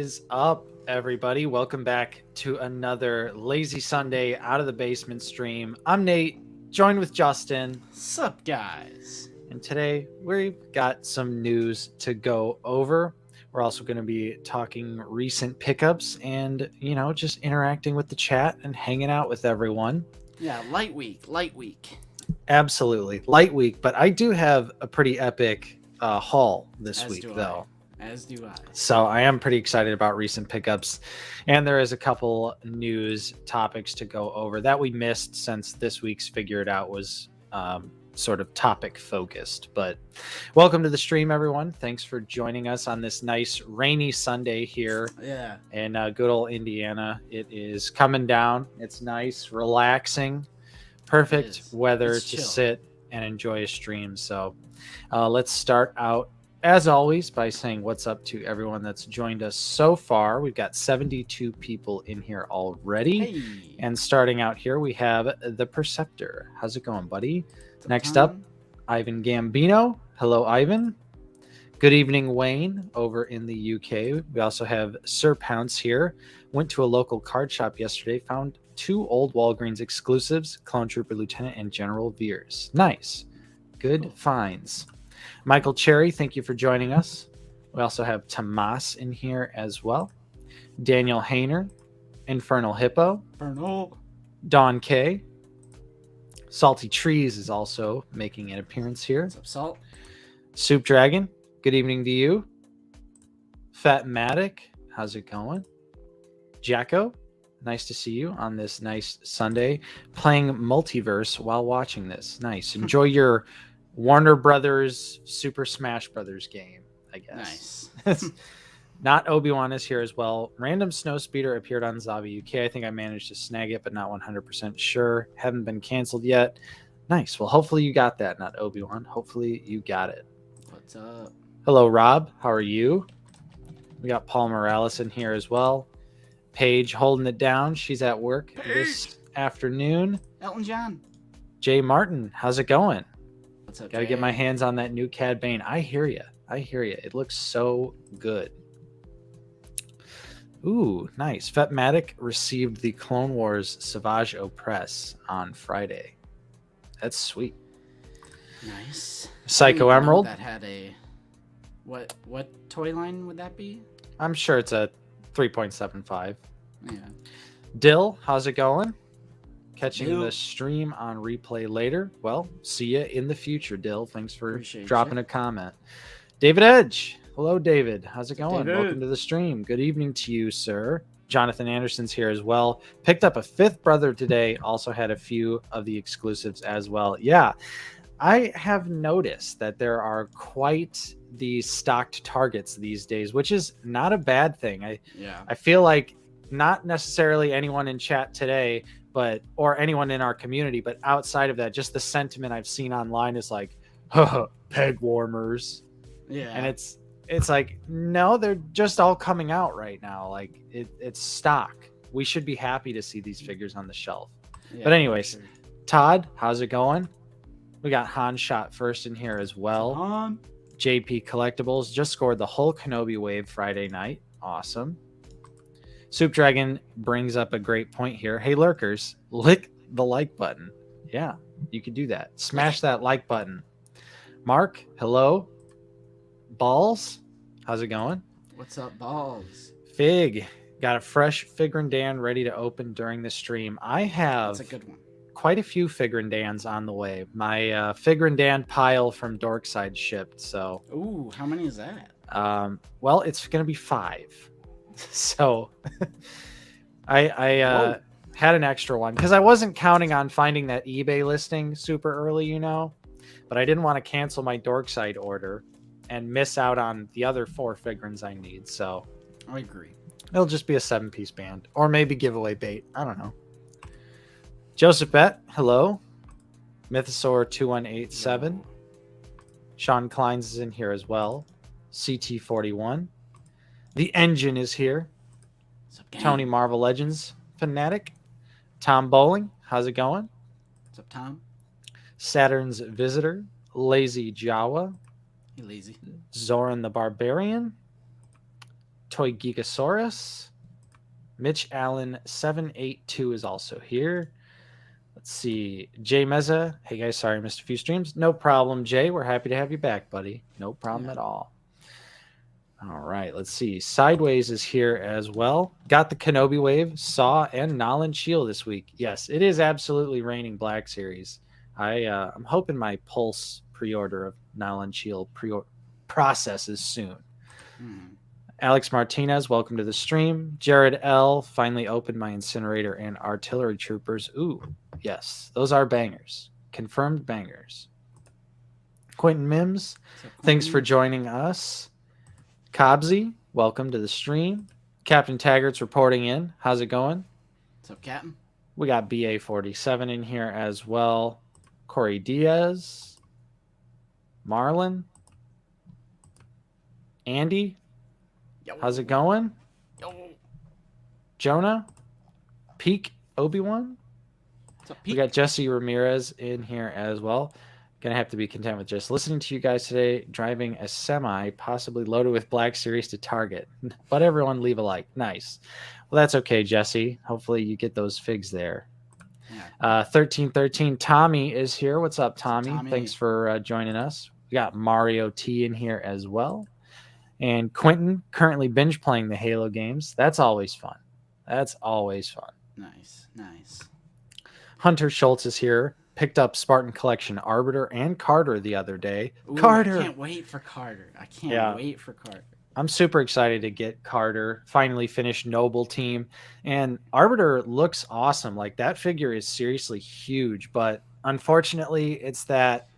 is up, everybody? Welcome back to another Lazy Sunday Out of the Basement stream. I'm Nate, joined with Justin. Sup, guys? And today we've got some news to go over. We're also going to be talking recent pickups and, just interacting with the chat and hanging out with everyone. Yeah, light week. Absolutely. Light week, but I do have a pretty epic haul this week, though. As do I. So I am pretty excited about recent pickups, and there is a couple news topics to go over that we missed since this week's Figure It Out was sort of topic focused. But welcome to the stream, everyone. Thanks for joining us on this nice rainy Sunday here in good old Indiana. It is coming down. It's nice, relaxing, perfect weather to sit and enjoy a stream. So let's start out as always by saying what's up to everyone that's joined us so far. We've got 72 people in here already. Hey. And starting out here, we have the Perceptor. How's it going, buddy? Next up, Ivan Gambino. Hello, Ivan. Good evening, Wayne, over in the UK. We also have Sir Pounce here. Went to a local card shop yesterday, found 2 old Walgreens exclusives, Clone Trooper Lieutenant and General Veers. Nice. Good finds. Michael Cherry, thank you for joining us. We also have Tomas in here as well. Daniel Hayner, Infernal Hippo, Don K. Salty Trees is also making an appearance here. What's up, Salt? Soup Dragon, good evening to you. Fat Matic, how's it going? Jacko, nice to see you on this nice Sunday. Playing Multiverse while watching this. Nice. Enjoy your Warner Brothers Super Smash Brothers game, I guess. Nice. Not Obi-Wan is here as well. Random Snowspeeder appeared on Zavi UK. I think I managed to snag it, but not 100% sure. Haven't been canceled yet. Nice. Well, hopefully you got that, not Obi-Wan. Hopefully you got it. What's up? Hello, Rob. How are you? We got Paul Morales in here as well. Paige holding it down. She's at work this afternoon. Elton John. Jay Martin, how's it going? What's up, Gotta get my hands on that new Cad Bane. I hear you. It looks so good. Ooh, nice. Fetmatic received the Clone Wars Savage Opress on Friday. That's sweet. Nice. Psycho Emerald. That had a what toy line would that be? I'm sure it's a 3.75. Yeah. Dill, how's it going? Catching the stream on replay later. Well, see you in the future, Dill. Thanks for dropping a comment. David Edge. Hello, David. How's it going? David. Welcome to the stream. Good evening to you, sir. Jonathan Anderson's here as well. Picked up a 5th brother today. Also had a few of the exclusives as well. Yeah, I have noticed that there are quite the stocked targets these days, which is not a bad thing. I feel like not necessarily anyone in chat today, or anyone in our community, but outside of that, just the sentiment I've seen online is like, peg warmers. Yeah. And it's like, no, they're just all coming out right now. Like it's stock. We should be happy to see these figures on the shelf. Yeah, but anyways, sure. Todd, how's it going? We got Han Shot first in here as well. JP Collectibles just scored the whole Kenobi wave Friday night. Awesome. Soup Dragon brings up a great point here. Hey, lurkers, lick the like button. Yeah, you can do that. Smash that like button. Mark, hello. Balls, how's it going? What's up, Balls? Fig, got a fresh Figrin Dan ready to open during the stream. I have That's a good one. Quite a few Figrin Dans on the way. My Figrin Dan pile from Dorkside shipped. So, ooh, how many is that? Well, it's gonna be 5. So I had an extra one because I wasn't counting on finding that eBay listing super early, but I didn't want to cancel my Dorkside order and miss out on the other 4 figurines I need. So I agree. It'll just be a 7-piece band or maybe giveaway bait. I don't know. Joseph Bet, hello. Mythosaur 2187. Hello. Sean Kleins is in here as well. CT41. The Engine is here. Tony Marvel Legends Fanatic. Tom Bowling, how's it going? What's up, Tom? Saturn's Visitor. Lazy Jawa. Hey, Lazy. Zoran the Barbarian. Toy Geekosaurus. Mitch Allen 782 is also here. Let's see. Jay Meza. Hey guys, sorry I missed a few streams. No problem, Jay. We're happy to have you back, buddy. No problem at all. All right, let's see. Sideways is here as well. Got the Kenobi Wave, Saw, and Nolan Shield this week. Yes, it is absolutely raining Black Series. I'm hoping my Pulse pre-order of Nolan Shield processes soon. Alex Martinez, welcome to the stream. Jared L. finally opened my Incinerator and Artillery Troopers. Ooh, yes, those are bangers. Confirmed bangers. Quentin Mims, thanks for joining us. Cobbsy, welcome to the stream. Captain Taggart's reporting in. How's it going? What's up, Captain? We got BA47 in here as well. Corey Diaz. Marlon. Andy. Yo. How's it going? Yo. Jonah. Peak Obi-Wan. What's up, Pete? We got Jesse Ramirez in here as well. Gonna have to be content with just listening to you guys today, driving a semi, possibly loaded with Black Series to Target. But everyone leave a like. Nice. Well, that's okay, Jesse. Hopefully you get those figs there. Yeah. 1313 Tommy is here. What's up, Tommy? Thanks for joining us. We got Mario T in here as well. And Quentin, currently binge playing the Halo games. That's always fun. That's always fun. Nice, nice. Hunter Schultz is here. Picked up Spartan Collection Arbiter and Carter the other day. Ooh, Carter! I can't wait for Carter. I can't wait for Carter. I'm super excited to get Carter. Finally finished Noble Team. And Arbiter looks awesome. Like, that figure is seriously huge. But unfortunately, it's that...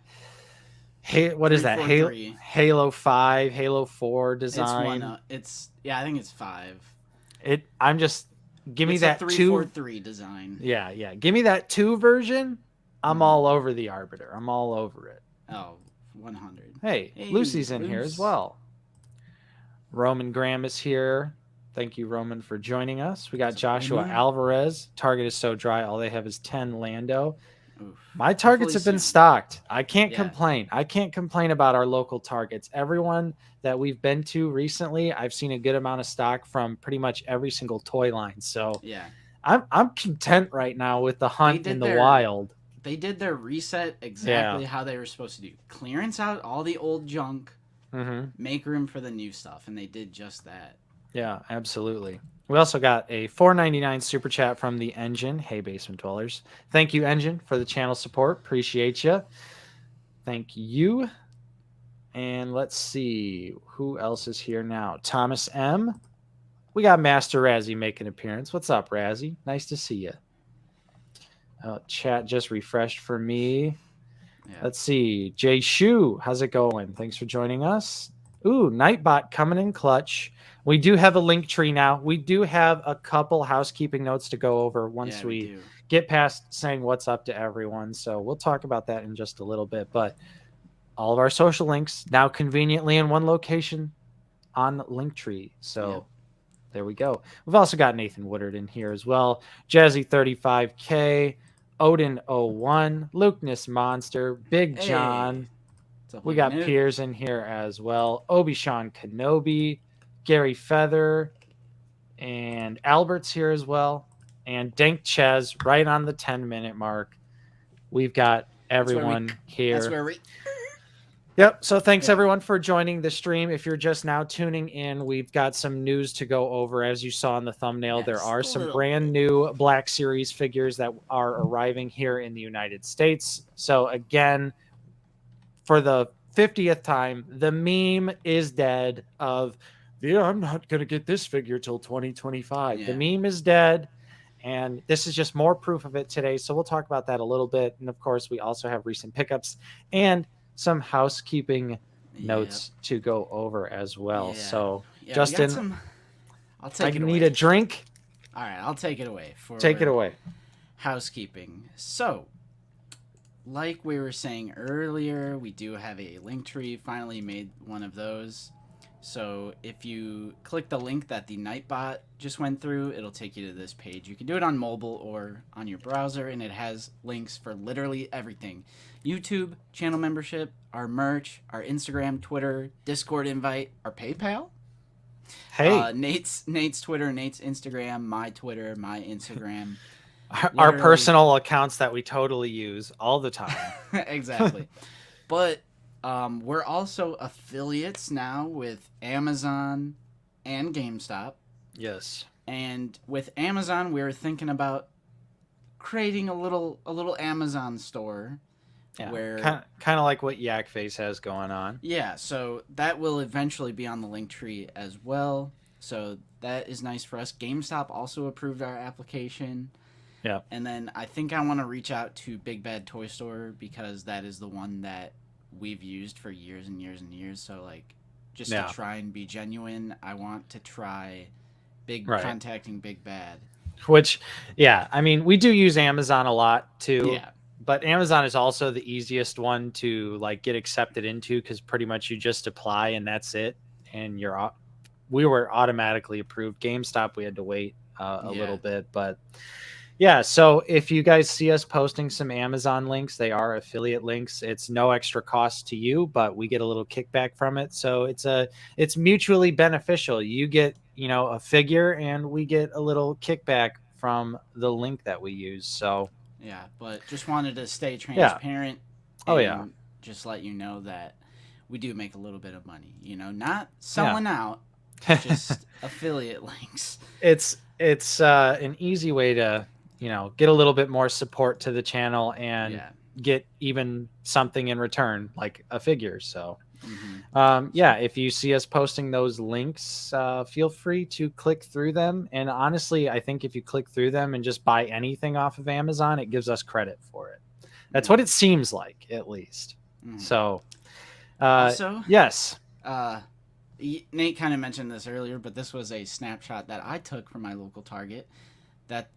what is that? Halo 5, Halo 4 design. I think it's 5. I'm just... Give me that 343 design. Yeah. Give me that 2 version. I'm all over the Arbiter. I'm all over it. Oh, 100. Hey, Lucy's in here as well. Roman Graham is here. Thank you, Roman, for joining us. We got Joshua Alvarez. Target is so dry. All they have is 10 Lando. Oof. My targets have been stocked. I can't complain. I can't complain about our local targets. Everyone that we've been to recently, I've seen a good amount of stock from pretty much every single toy line. So yeah, I'm content right now with the hunt in the wild. They did their reset exactly how they were supposed to do. Clearance out all the old junk, make room for the new stuff, and they did just that. Yeah, absolutely. We also got a $4.99 super chat from the Engine. Hey, Basement Dwellers. Thank you, Engine, for the channel support. Appreciate you. Thank you. And let's see. Who else is here now? Thomas M. We got Master Razzie making an appearance. What's up, Razzie? Nice to see you. Chat just refreshed for me. Yeah. Let's see. Jay Shu, how's it going? Thanks for joining us. Ooh, Nightbot coming in clutch. We do have a link tree now. We do have a couple housekeeping notes to go over once we get past saying what's up to everyone. So we'll talk about that in just a little bit. But all of our social links now conveniently in one location on Linktree. So there we go. We've also got Nathan Woodard in here as well. Jazzy 35K, Odin 01, Lukeness Monster, Big John. We got Piers in here as well. Obi-Wan Kenobi, Gary Feather, and Albert's here as well. And Dank Ches right on the 10-minute mark. We've got everyone here. That's where we... Yep. So thanks everyone for joining the stream. If you're just now tuning in, we've got some news to go over. As you saw in the thumbnail, there are some brand new Black Series figures that are arriving here in the United States. So again, for the 50th time, the meme is dead of, I'm not going to get this figure till 2025. Yeah. The meme is dead. And this is just more proof of it today. So we'll talk about that a little bit. And of course, we also have recent pickups and some housekeeping notes to go over as well. So, Justin, I'll take it away. I need a drink. All right, I'll take it away. Take it away. Housekeeping. So, like we were saying earlier, we do have a link tree. Finally made one of those. So if you click the link that the Nightbot just went through, it'll take you to this page. You can do it on mobile or on your browser, and it has links for literally everything. YouTube, channel membership, our merch, our Instagram, Twitter, Discord invite, our PayPal. Hey, Nate's Twitter, Nate's Instagram, my Twitter, my Instagram. our personal accounts that we totally use all the time. Exactly. But we're also affiliates now with Amazon and GameStop. Yes. And with Amazon, we were thinking about creating a little Amazon store. Yeah, where kind of like what Yakface has going on. Yeah, so that will eventually be on the link tree as well. So that is nice for us. GameStop also approved our application. Yeah. And then I think I want to reach out to Big Bad Toy Store because that is the one that we've used for years and years and years. So like just to try and be genuine, I want to try contacting Big Bad. Which, yeah, I mean, we do use Amazon a lot too. Yeah. But Amazon is also the easiest one to like get accepted into because pretty much you just apply and that's it. And we were automatically approved. GameStop, we had to wait a little bit, but yeah. So if you guys see us posting some Amazon links, they are affiliate links. It's no extra cost to you, but we get a little kickback from it. So it's mutually beneficial. You get, a figure and we get a little kickback from the link that we use. So yeah, but just wanted to stay transparent. And just let you know that we do make a little bit of money. Not selling out, just affiliate links. It's an easy way to get a little bit more support to the channel and get even something in return, like a figure. So if you see us posting those links, feel free to click through them. And honestly, I think if you click through them and just buy anything off of Amazon, it gives us credit for it. That's what it seems like, at least. So also, yes, Nate kind of mentioned this earlier, but this was a snapshot that I took from my local Target. That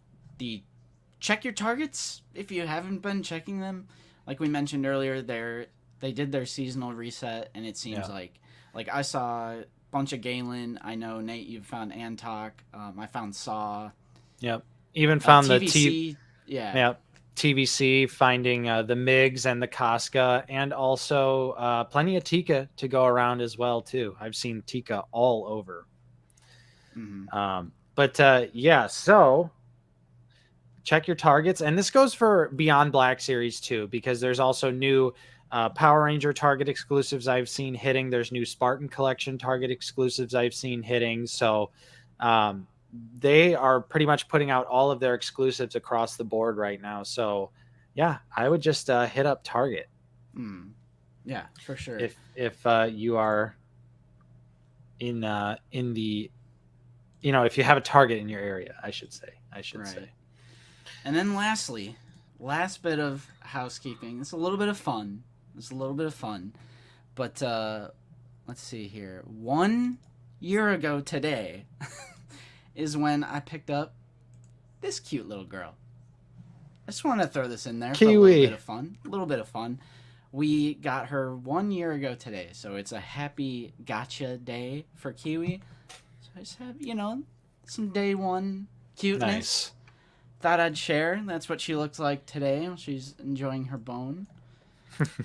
check your targets if you haven't been checking them. Like we mentioned earlier, they did their seasonal reset, and it seems like I saw a bunch of Galen. I know, Nate, you found Antok. I found Saw. Yep. Even found TVC. Yep. TVC, finding the MiGs and the Casca, and also plenty of Tika to go around as well, too. I've seen Tika all over. So check your targets. And this goes for Beyond Black Series, too, because there's also new Power Ranger Target exclusives I've seen hitting. There's new Spartan Collection Target exclusives I've seen hitting. So they are pretty much putting out all of their exclusives across the board right now. So yeah, I would just hit up Target. Yeah, for sure. If you are in the if you have a Target in your area, I should say. And then lastly, last bit of housekeeping. It's a little bit of fun. But let's see here. 1 year ago today is when I picked up this cute little girl. I just want to throw this in there Kiwi. for a little bit of fun. We got her 1 year ago today, so it's a happy gotcha day for Kiwi. So I just have, some day one cuteness. Nice. Thought I'd share. That's what she looks like today. She's enjoying her bone.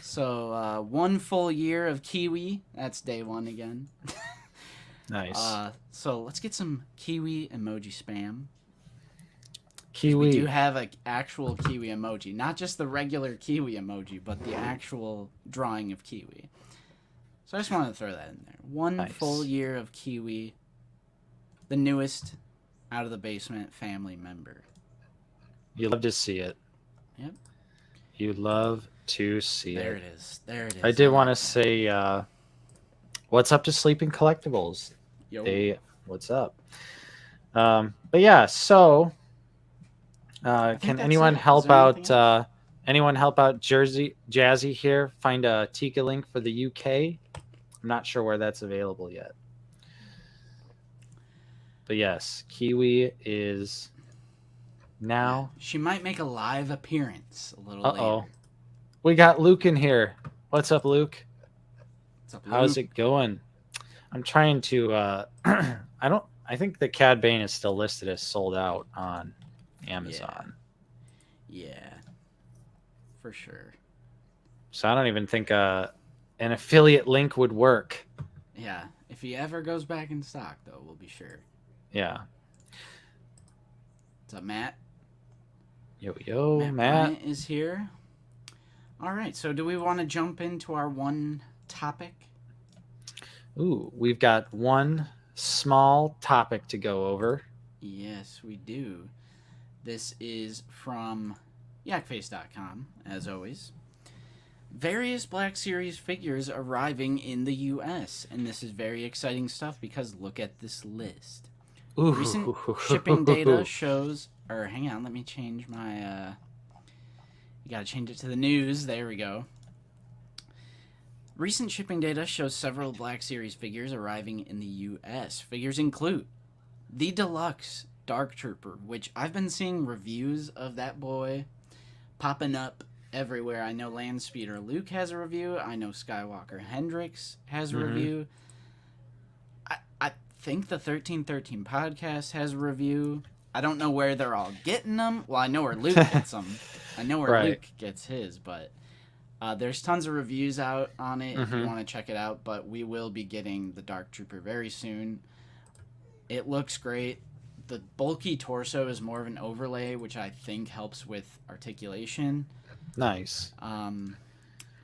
So 1 full year of Kiwi. That's day one again. Nice. So let's get some Kiwi emoji spam. Kiwi. We do have an actual Kiwi emoji. Not just the regular Kiwi emoji, but the actual drawing of Kiwi. So I just wanted to throw that in there. 1 full year of Kiwi. The newest out of the basement family member. You love to see it. Yep. You love to see There it. There it is. I did want to say, what's up to Sleeping Collectibles? Yo. Hey, what's up? But yeah, so can anyone help out? Anyone help out Jazzy here? Find a Tika link for the UK. I'm not sure where that's available yet. But yes, Kiwi is now. Yeah, she might make a live appearance a little later. We got Luke in here. What's up, Luke? What's up, Luke? How's it going? I'm trying to I think the Cad Bane is still listed as sold out on Amazon. Yeah. For sure. So I don't even think an affiliate link would work. Yeah. If he ever goes back in stock, though, we'll be sure. Yeah. What's up, Matt? Yo, Matt. Bryant is here. All right, so do we want to jump into our one topic? Ooh, we've got one small topic to go over. Yes, we do. This is from yakface.com, as always. Various Black Series figures arriving in the U.S., and this is very exciting stuff because look at this list. Ooh. Recent shipping data shows... Or, hang on, let me change my... You gotta change it to the news. There we go. Recent shipping data shows several Black Series figures arriving in the U.S. Figures include the Deluxe Dark Trooper, which I've been seeing reviews of that boy popping up everywhere. I know Landspeeder Luke has a review. I know Skywalker Hendrix has a review. I think the 1313 podcast has a review. I don't know where they're all getting them. Well, I know where Luke gets them. I know where Luke gets his, but there's tons of reviews out on it if you want to check it out. But we will be getting the Dark Trooper very soon. It looks great. The bulky torso is more of an overlay, which I think helps with articulation. Nice.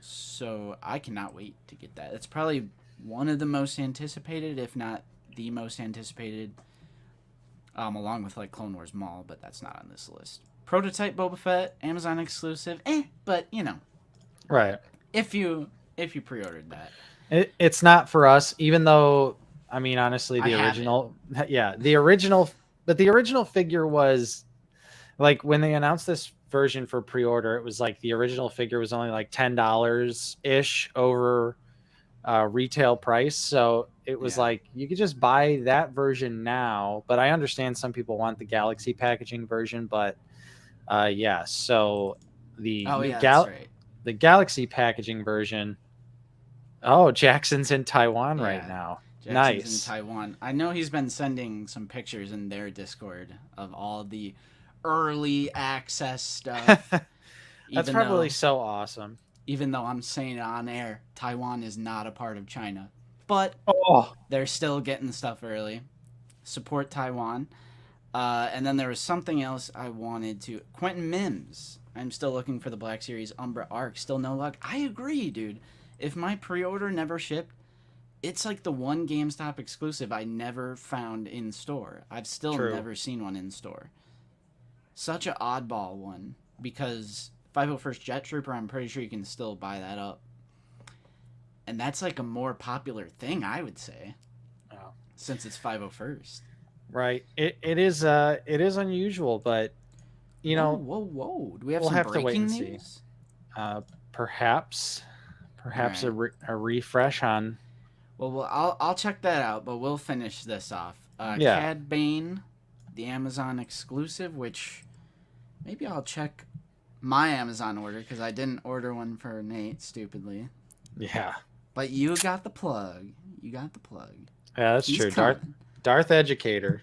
So I cannot wait to get that. It's probably one of the most anticipated, if not the most anticipated, along with like Clone Wars Maul, but that's not on this list. Prototype Boba Fett, Amazon exclusive, but you know, right. If you pre-ordered that, it's not for us. Even though, I mean, honestly, the original figure was like when they announced this version for pre-order, it was like the original figure was only like $10 ish over retail price. So it was like you could just buy that version now. But I understand some people want the Galaxy packaging version. But so the the Galaxy packaging version. Oh, Jackson's in Taiwan right now. Jackson's in Taiwan. I know he's been sending some pictures in their Discord of all the early access stuff. That's probably so awesome. Even though I'm saying it on air, Taiwan is not a part of China. But they're still getting stuff early. Support Taiwan. And then there was something else I wanted to... Quentin Mims. I'm still looking for the Black Series Umbra Arc. Still no luck. I agree, dude. If my pre-order never shipped, it's like the one GameStop exclusive I never found in store. I've still never seen one in store. Such an oddball one. Because 501st Jet Trooper, I'm pretty sure you can still buy that up. And that's like a more popular thing, I would say. Oh. Since it's 501st. Right. It is unusual, but you know, whoa. Do we have some breaking news? Perhaps right. a refresh on. Well, I'll check that out, but we'll finish this off. Cad Bane, the Amazon exclusive, which maybe I'll check my Amazon order because I didn't order one for Nate, stupidly. Yeah. But you got the plug. Yeah, that's true. Darth Educator's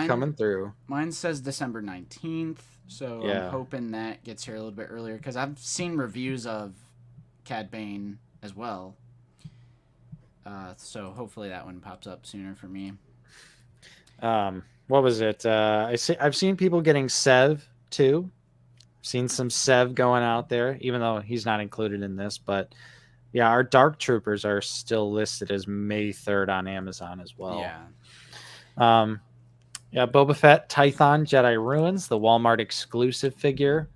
coming through. Mine says December 19th, so I'm hoping that gets here a little bit earlier because I've seen reviews of Cad Bane as well. So hopefully that one pops up sooner for me. What was it? I've seen people getting Sev too. Seen some Sev going out there, even though he's not included in this. But yeah, our Dark Troopers are still listed as May 3rd on Amazon as well. Yeah. Boba Fett, Tython, Jedi Ruins, the Walmart exclusive figure.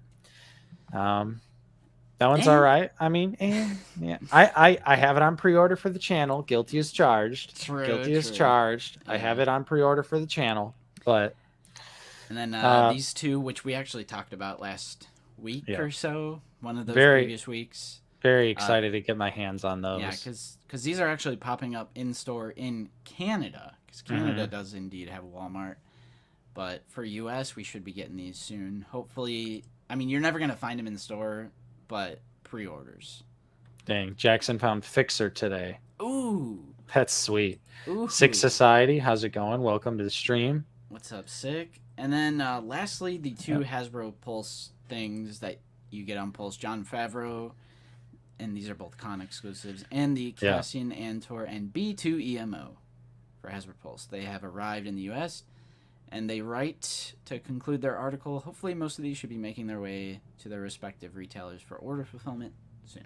That one's all right. I mean, I have it on pre-order for the channel. Guilty as charged. Guilty as charged. Yeah. I have it on pre-order for the channel, but. And then these two, which we actually talked about last week or so, one of those previous weeks. Very excited to get my hands on those. Yeah, because these are actually popping up in store in Canada, because Canada does indeed have a Walmart. But for US, we should be getting these soon. Hopefully, I mean, you're never going to find them in the store, but pre-orders. Dang, Jackson found Fixer today. Ooh. That's sweet. Ooh. Sick Society, how's it going? Welcome to the stream. What's up, Sick? And then lastly, the two Hasbro Pulse things that you get on Pulse. Jon Favreau and these are both con exclusives, and the Cassian Antor and B2 EMO for Hasbro Pulse. They have arrived in the U.S., and they write to conclude their article, hopefully most of these should be making their way to their respective retailers for order fulfillment soon.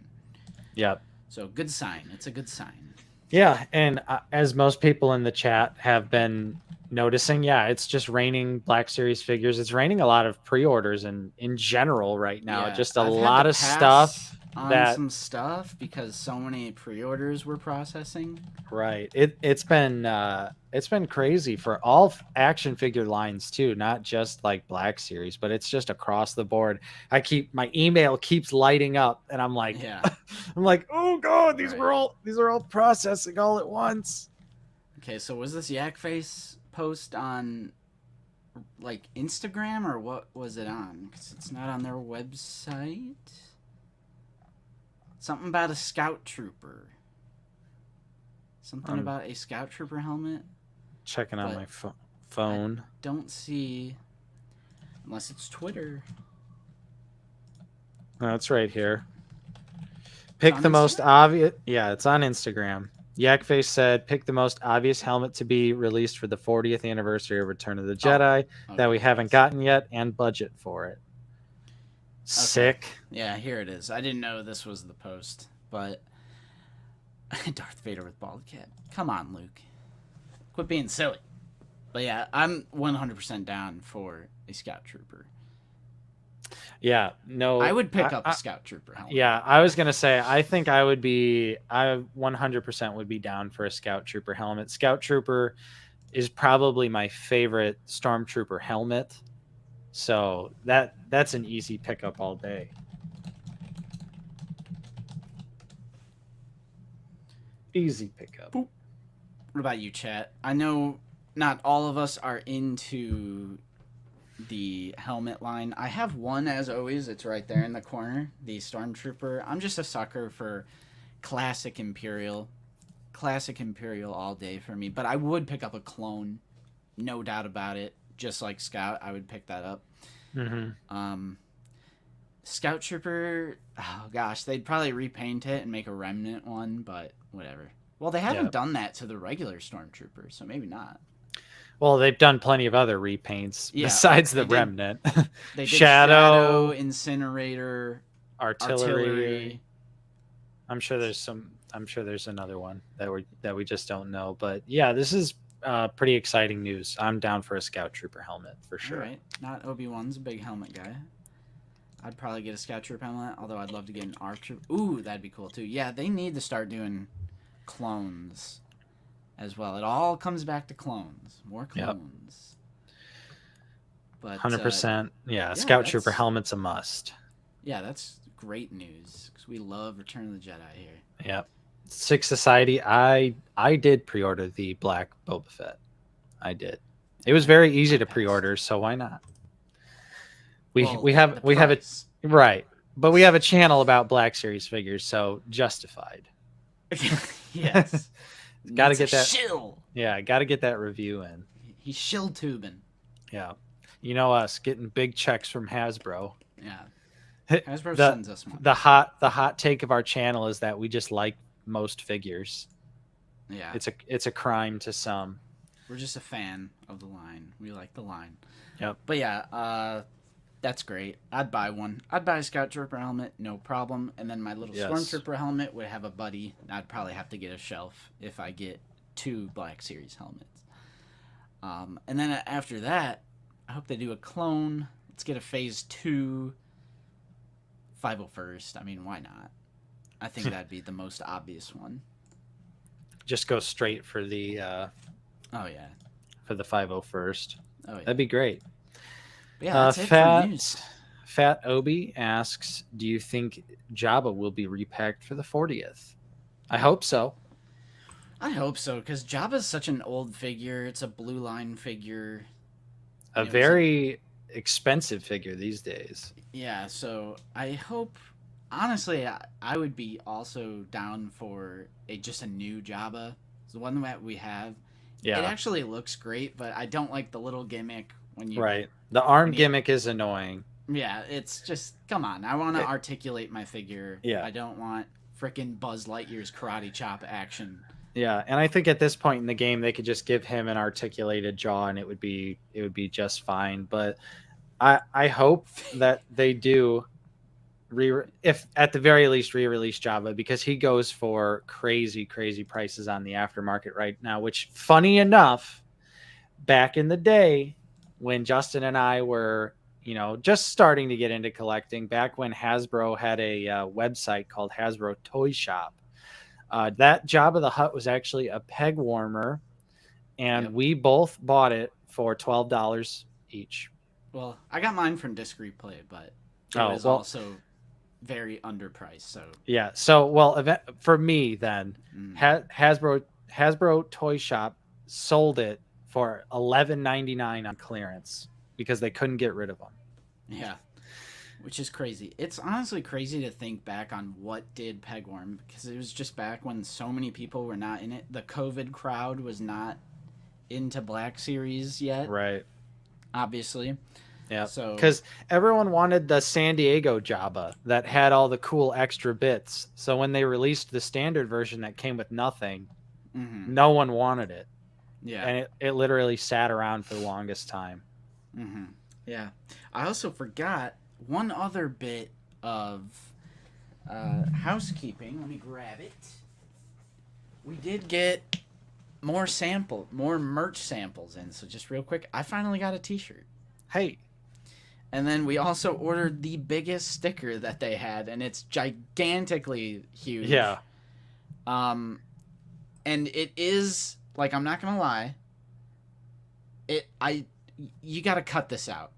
Yep. So good sign. It's a good sign. Yeah, and as most people in the chat have been noticing, it's just raining Black Series figures. It's raining a lot of pre-orders and in general right now. Just a lot of stuff on some stuff because so many pre-orders were processing. Right. It's been crazy for all action figure lines too, not just like Black Series, but it's just across the board. My email keeps lighting up, and I'm like, I'm like, oh god, these are all processing all at once. Okay, so was this Yak Face post on like Instagram, or what was it on? Because it's not on their website. Something about a Scout Trooper. Something about a Scout Trooper helmet. Checking on my phone. I don't see, unless it's Twitter. No, it's right here. Pick the most obvious. Yeah, it's on Instagram. Yakface said, pick the most obvious helmet to be released for the 40th anniversary of Return of the Jedi that we haven't gotten yet, and budget for it. Sick. Yeah, here it is. I didn't know this was the post, but Darth Vader with bald cap. Come on, Luke. Quit being silly. But yeah, I'm 100% down for a Scout Trooper. Yeah, no. I would pick up a Scout Trooper helmet. Yeah, I was going to say, I 100% would be down for a Scout Trooper helmet. Scout Trooper is probably my favorite Stormtrooper helmet. So that's an easy pickup all day. Easy pickup. Boop. What about you, chat? I know not all of us are into the helmet line. I have one, as always. It's right there in the corner, the Stormtrooper. I'm just a sucker for classic Imperial. Classic Imperial all day for me. But I would pick up a clone, no doubt about it. Just like Scout, I would pick that up. Mm-hmm. Scout Trooper, oh gosh, they'd probably repaint it and make a remnant one, but whatever. Well, they haven't done that to the regular Stormtrooper, so maybe not. Well, they've done plenty of other repaints besides the remnant. They did Shadow, Incinerator, Artillery. I'm sure there's another one that we just don't know. But yeah, this is pretty exciting news. I'm down for a Scout Trooper helmet for sure. All right. Not Obi-Wan's a big helmet guy. I'd probably get a Scout Trooper helmet, although I'd love to get an ARC Trooper. Ooh, that'd be cool too. Yeah, they need to start doing clones as well. It all comes back to clones. More clones. But 100%. Scout Trooper helmet's a must. Yeah, that's great news because we love Return of the Jedi here. Yep. Six Society. I did pre-order the Black Boba Fett. I did. It was very easy to pre-order, so why not? We have a right, but we have a channel about Black Series figures, so justified. Yes. Got to get that. Shill. Yeah, got to get that review in. He's shill tubing. Yeah, you know us getting big checks from Hasbro. Yeah, Hasbro sends us one. The hot take of our channel is that we just like most figures. Yeah, it's a crime to some. We're just a fan of the line. We like the line. Yep. But yeah, that's great. I'd buy one. I'd buy a Scout Trooper helmet, no problem. And then my little Stormtrooper helmet would have a buddy. I'd probably have to get a shelf if I get 2 Black Series helmets. And then after that, I hope they do a clone. Let's get a Phase 2 501st. I mean, why not? I think that'd be the most obvious one. Just go straight for the for the 501st. Oh yeah. That'd be great. Yeah, that's it for news. Fat Obi asks, do you think Jabba will be repacked for the 40th? I hope so. I hope so, because Jabba's such an old figure. It's a blue line figure. A very expensive figure these days. Yeah, so I hope... Honestly, I would be also down for just a new Jabba. The one that we have. Yeah. It actually looks great, but I don't like the little gimmick when you... Right. The arm gimmick is annoying. Yeah, it's just... Come on. I want to articulate my figure. Yeah. I don't want freaking Buzz Lightyear's karate chop action. Yeah, and I think at this point in the game they could just give him an articulated jaw and it would be just fine. But I hope that they do if at the very least re-release Java, because he goes for crazy prices on the aftermarket right now, which, funny enough, back in the day when Justin and I were, just starting to get into collecting, back when Hasbro had a website called Hasbro Toy Shop, that Jabba the Hutt was actually a peg warmer, and we both bought it for $12 each. Well, I got mine from Disc Replay, but it was also very underpriced. So yeah, for me then, Hasbro Toy Shop sold it for $11.99 on clearance because they couldn't get rid of them. Yeah, which is crazy. It's honestly crazy to think back on what did pegworm, because it was just back when so many people were not in it. The COVID crowd was not into Black Series yet, right? Obviously. Yeah, so because everyone wanted the San Diego Jabba that had all the cool extra bits. So when they released the standard version that came with nothing, no one wanted it. Yeah, and it literally sat around for the longest time. Yeah, I also forgot one other bit of housekeeping. Let me grab it. We did get more merch samples in. So just real quick, I finally got a T-shirt. Hey. And then we also ordered the biggest sticker that they had, and it's gigantically huge. Yeah. And it is, like, I'm not gonna lie. You gotta cut this out.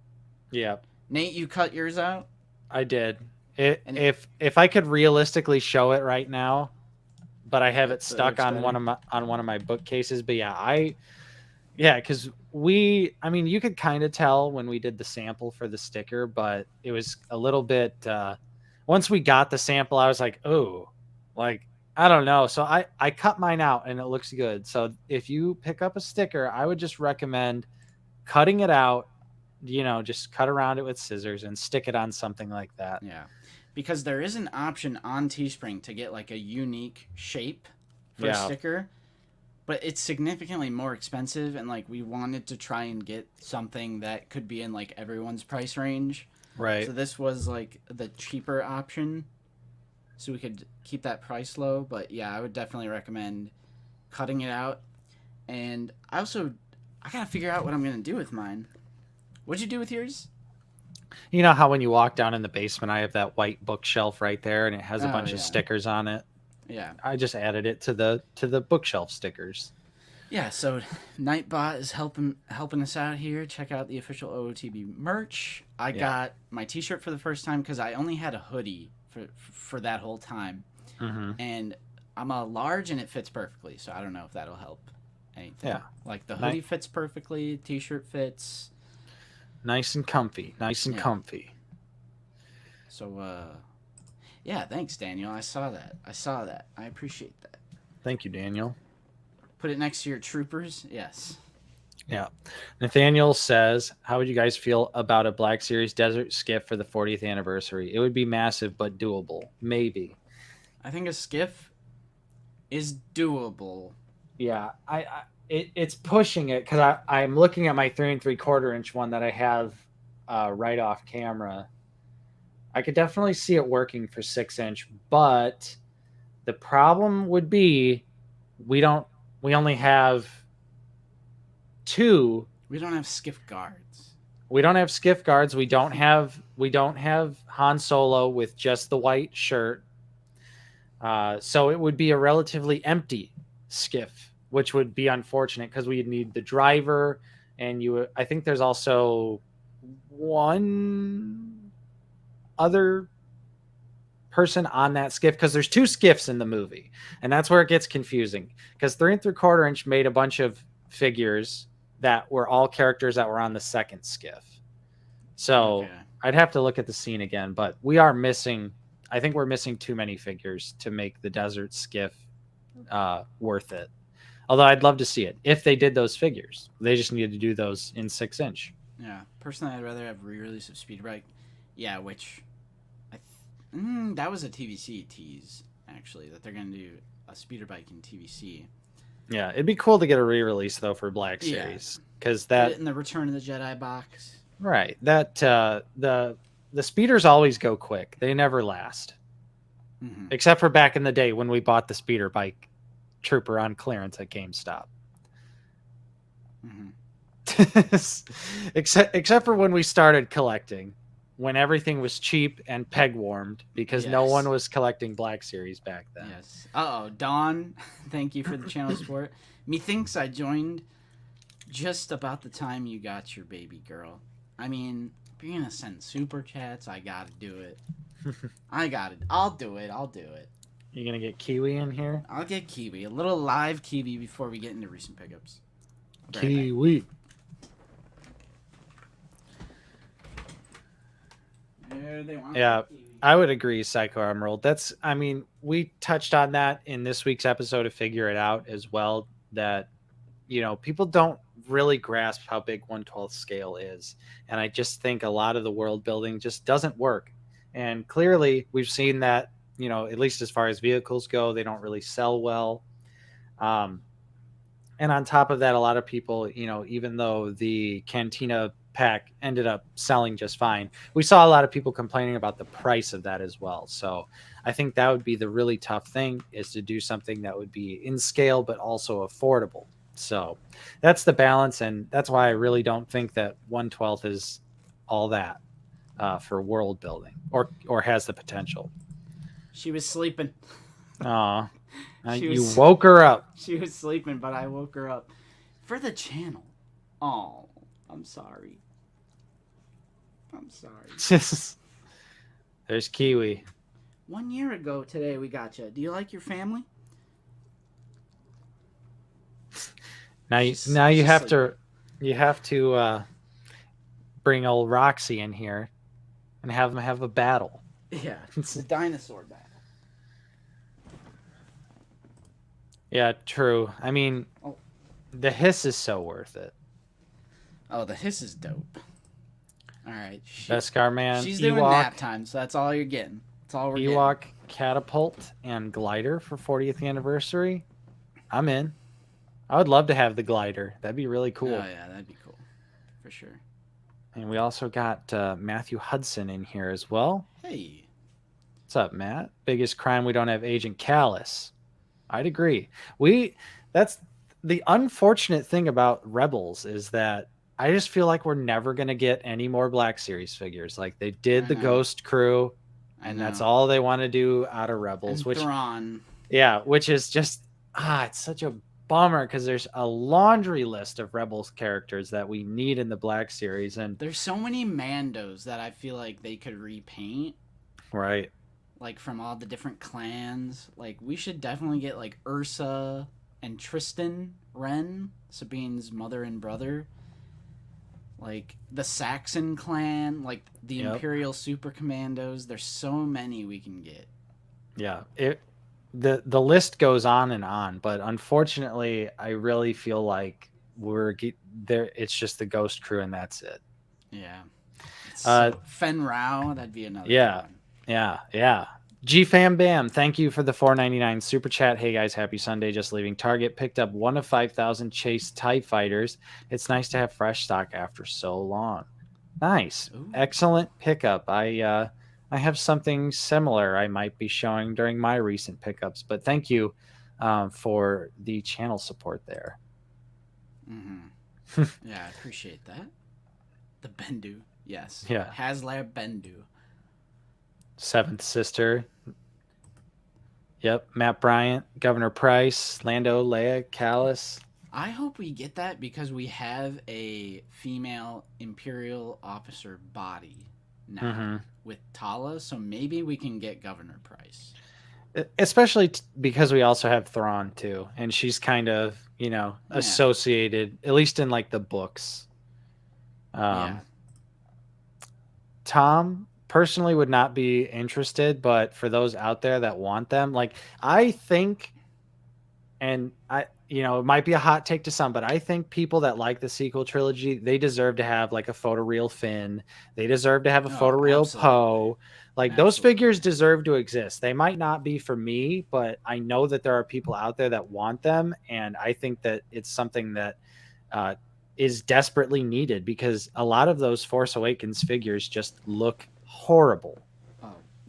Yeah. Nate, you cut yours out? I did. If I could realistically show it right now, but I have it stuck on one of my bookcases. But yeah, because you could kind of tell when we did the sample for the sticker, but it was a little bit, once we got the sample, I was like, oh, like, I don't know. So I cut mine out and it looks good. So if you pick up a sticker, I would just recommend cutting it out, just cut around it with scissors and stick it on something like that. Yeah. Because there is an option on Teespring to get like a unique shape for a sticker. But it's significantly more expensive, and like we wanted to try and get something that could be in like everyone's price range. Right. So this was like the cheaper option, so we could keep that price low. But yeah, I would definitely recommend cutting it out. And I gotta figure out what I'm gonna do with mine. What'd you do with yours? You know how when you walk down in the basement, I have that white bookshelf right there, and it has a bunch of stickers on it. Yeah, I just added it to the bookshelf stickers. Yeah, so Nightbot is helping us out here. Check out the official OOTB merch. I got my T-shirt for the first time because I only had a hoodie for that whole time, and I'm a large and it fits perfectly. So I don't know if that'll help anything. Yeah, like the hoodie fits perfectly. T-shirt fits. Nice and comfy. Comfy. So yeah, thanks, Daniel. I saw that. I appreciate that. Thank you, Daniel. Put it next to your troopers. Yes. Yeah. Nathaniel says, how would you guys feel about a Black Series Desert Skiff for the 40th anniversary? It would be massive, but doable. Maybe. I think a skiff is doable. Yeah. It's pushing it because I'm looking at my 3 3/4 inch one that I have right off camera. I could definitely see it working for 6-inch, but the problem would be we only have 2. We don't have skiff guards. We don't have skiff guards. We don't have Han Solo with just the white shirt. So it would be a relatively empty skiff, which would be unfortunate because we'd need the driver, and I think there's also one other person on that skiff because there's 2 skiffs in the movie, and that's where it gets confusing because 3 3/4 inch made a bunch of figures that were all characters that were on the second skiff. So I'd have to look at the scene again, but I think we're missing too many figures to make the desert skiff worth it. Although I'd love to see it if they did those figures. They just needed to do those in 6-inch. Yeah, personally, I'd rather have re-release of Speed Break. Yeah, which that was a TVC tease. actually, that they're going to do a speeder bike in TVC. Yeah, it'd be cool to get a re-release though for Black Series because Put it in the Return of the Jedi box. Right. That the speeders always go quick. They never last. Mm-hmm. Except for back in the day when we bought the speeder bike trooper on clearance at GameStop. Mm-hmm. except for when we started collecting, when everything was cheap and peg warmed because no one was collecting Black Series back then. Yes. Uh-oh, Dawn, thank you for the channel support. Methinks I joined just about the time you got your baby girl. I mean, if you're gonna send super chats, I gotta do it. I got it. I'll do it. You gonna get Kiwi in here? I'll get Kiwi. A little live Kiwi before we get into recent pickups. Kiwi. Yeah, I would agree, Psycho Emerald. We touched on that in this week's episode of Figure It Out as well, that, people don't really grasp how big 1/12 scale is. And I just think a lot of the world building just doesn't work. And clearly we've seen that, at least as far as vehicles go, they don't really sell well. And on top of that, a lot of people, even though the Cantina pack ended up selling just fine, we saw a lot of people complaining about the price of that as well. So I think that would be the really tough thing, is to do something that would be in scale but also affordable. So that's the balance, and that's why I really don't think that 1/12 is all that for world building, or has the potential. She was sleeping. Aw. You woke her up. She was sleeping, but I woke her up for the channel. Oh, I'm sorry. There's Kiwi. 1 year ago today we got you. Do you like your family? Now you have to bring old Roxy in here and have them have a battle. Yeah, it's a dinosaur battle. Yeah, true. I mean, the hiss is so worth it. Oh, the hiss is dope. All right. Beskar Man. She's Ewok, doing nap time, so that's all you're getting. That's all we're getting. Ewok, Catapult, and Glider for 40th anniversary. I'm in. I would love to have the Glider. That'd be really cool. Oh, yeah, that'd be cool. For sure. And we also got Matthew Hudson in here as well. Hey. What's up, Matt? Biggest crime we don't have Agent Callus. I'd agree. That's the unfortunate thing about Rebels, is that I just feel like we're never going to get any more Black Series figures. Like they did the Ghost Crew, and that's all they want to do out of Rebels. And Thrawn. Yeah, which is just it's such a bummer, because there's a laundry list of Rebels characters that we need in the Black Series, and there's so many Mandos that I feel like they could repaint. Right. Like from all the different clans. Like we should definitely get like Ursa and Tristan Wren, Sabine's mother and brother. Like the Saxon clan, like the Imperial Super Commandos. There's so many we can get. Yeah, the list goes on, but unfortunately, I really feel like we're there. It's just the Ghost Crew, and that's it. Yeah. Fen Rao, that'd be another one. Yeah. G-Fam Bam, thank you for the $4.99 super chat. Hey guys, happy Sunday. Just leaving Target. Picked up one of 5,000 Chase TIE Fighters. It's nice to have fresh stock after so long. Nice. Ooh. Excellent pickup. I have something similar I might be showing during my recent pickups, but thank you for the channel support there. Mm-hmm. Yeah, I appreciate that. The Bendu. Yes. Yeah. Haslar Bendu. Seventh Sister. Yep. Matt Bryant, Governor Price, Lando, Leia, Callus. I hope we get that, because we have a female Imperial officer body now with Tala, so maybe we can get Governor Price. Especially because we also have Thrawn too, and she's kind of, associated, at least in like the books. Tom personally would not be interested, but for those out there that want them, like I think and it might be a hot take to some, but I think people that like the sequel trilogy, they deserve to have like a photoreal Finn. They deserve to have a photoreal absolutely. Poe. Like those figures deserve to exist. They might not be for me, but I know that there are people out there that want them, and I think that it's something that is desperately needed because a lot of those Force Awakens figures just look horrible.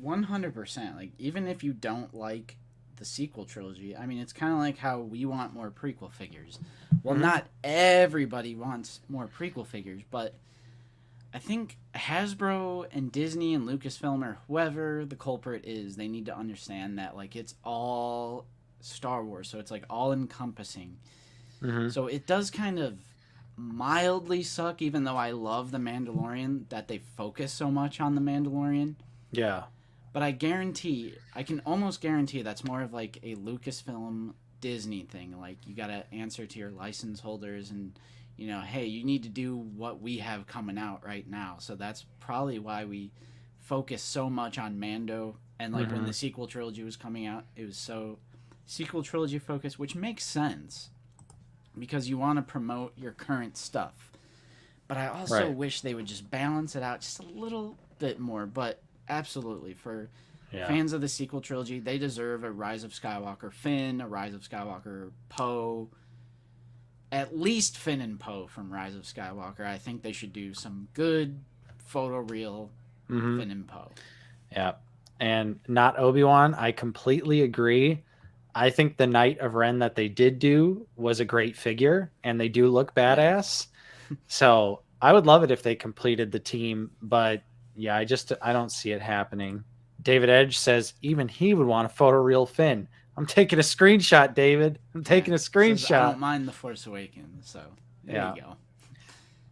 100%. Like, even if you don't like the sequel trilogy, I mean, it's kind of like how we want more prequel figures. Well, not everybody wants more prequel figures, but I think Hasbro and Disney and Lucasfilm, or whoever the culprit is, they need to understand that, like, it's all Star Wars, so it's like all encompassing. So it does kind of mildly suck, even though I love The Mandalorian, that they focus so much on The Mandalorian. Yeah. But I can almost guarantee that's more of like a Lucasfilm Disney thing. Like, you got to answer to your license holders and, hey, you need to do what we have coming out right now. So that's probably why we focus so much on Mando. And like when the sequel trilogy was coming out, it was so sequel trilogy focused, which makes sense because you want to promote your current stuff. But I also wish they would just balance it out just a little bit more. But absolutely, for fans of the sequel trilogy, they deserve a Rise of Skywalker Finn, a Rise of Skywalker Poe. At least Finn and Poe from Rise of Skywalker. I think they should do some good photoreal Finn and Poe. Yeah. And not Obi-Wan. I completely agree. I think the Knight of Ren that they did do was a great figure, and they do look badass. So I would love it if they completed the team, but yeah, I don't see it happening. David Edge says even he would want a photoreal Finn. I'm taking a screenshot, David. I'm taking a screenshot. Says, I don't mind the Force Awakens, so there you go.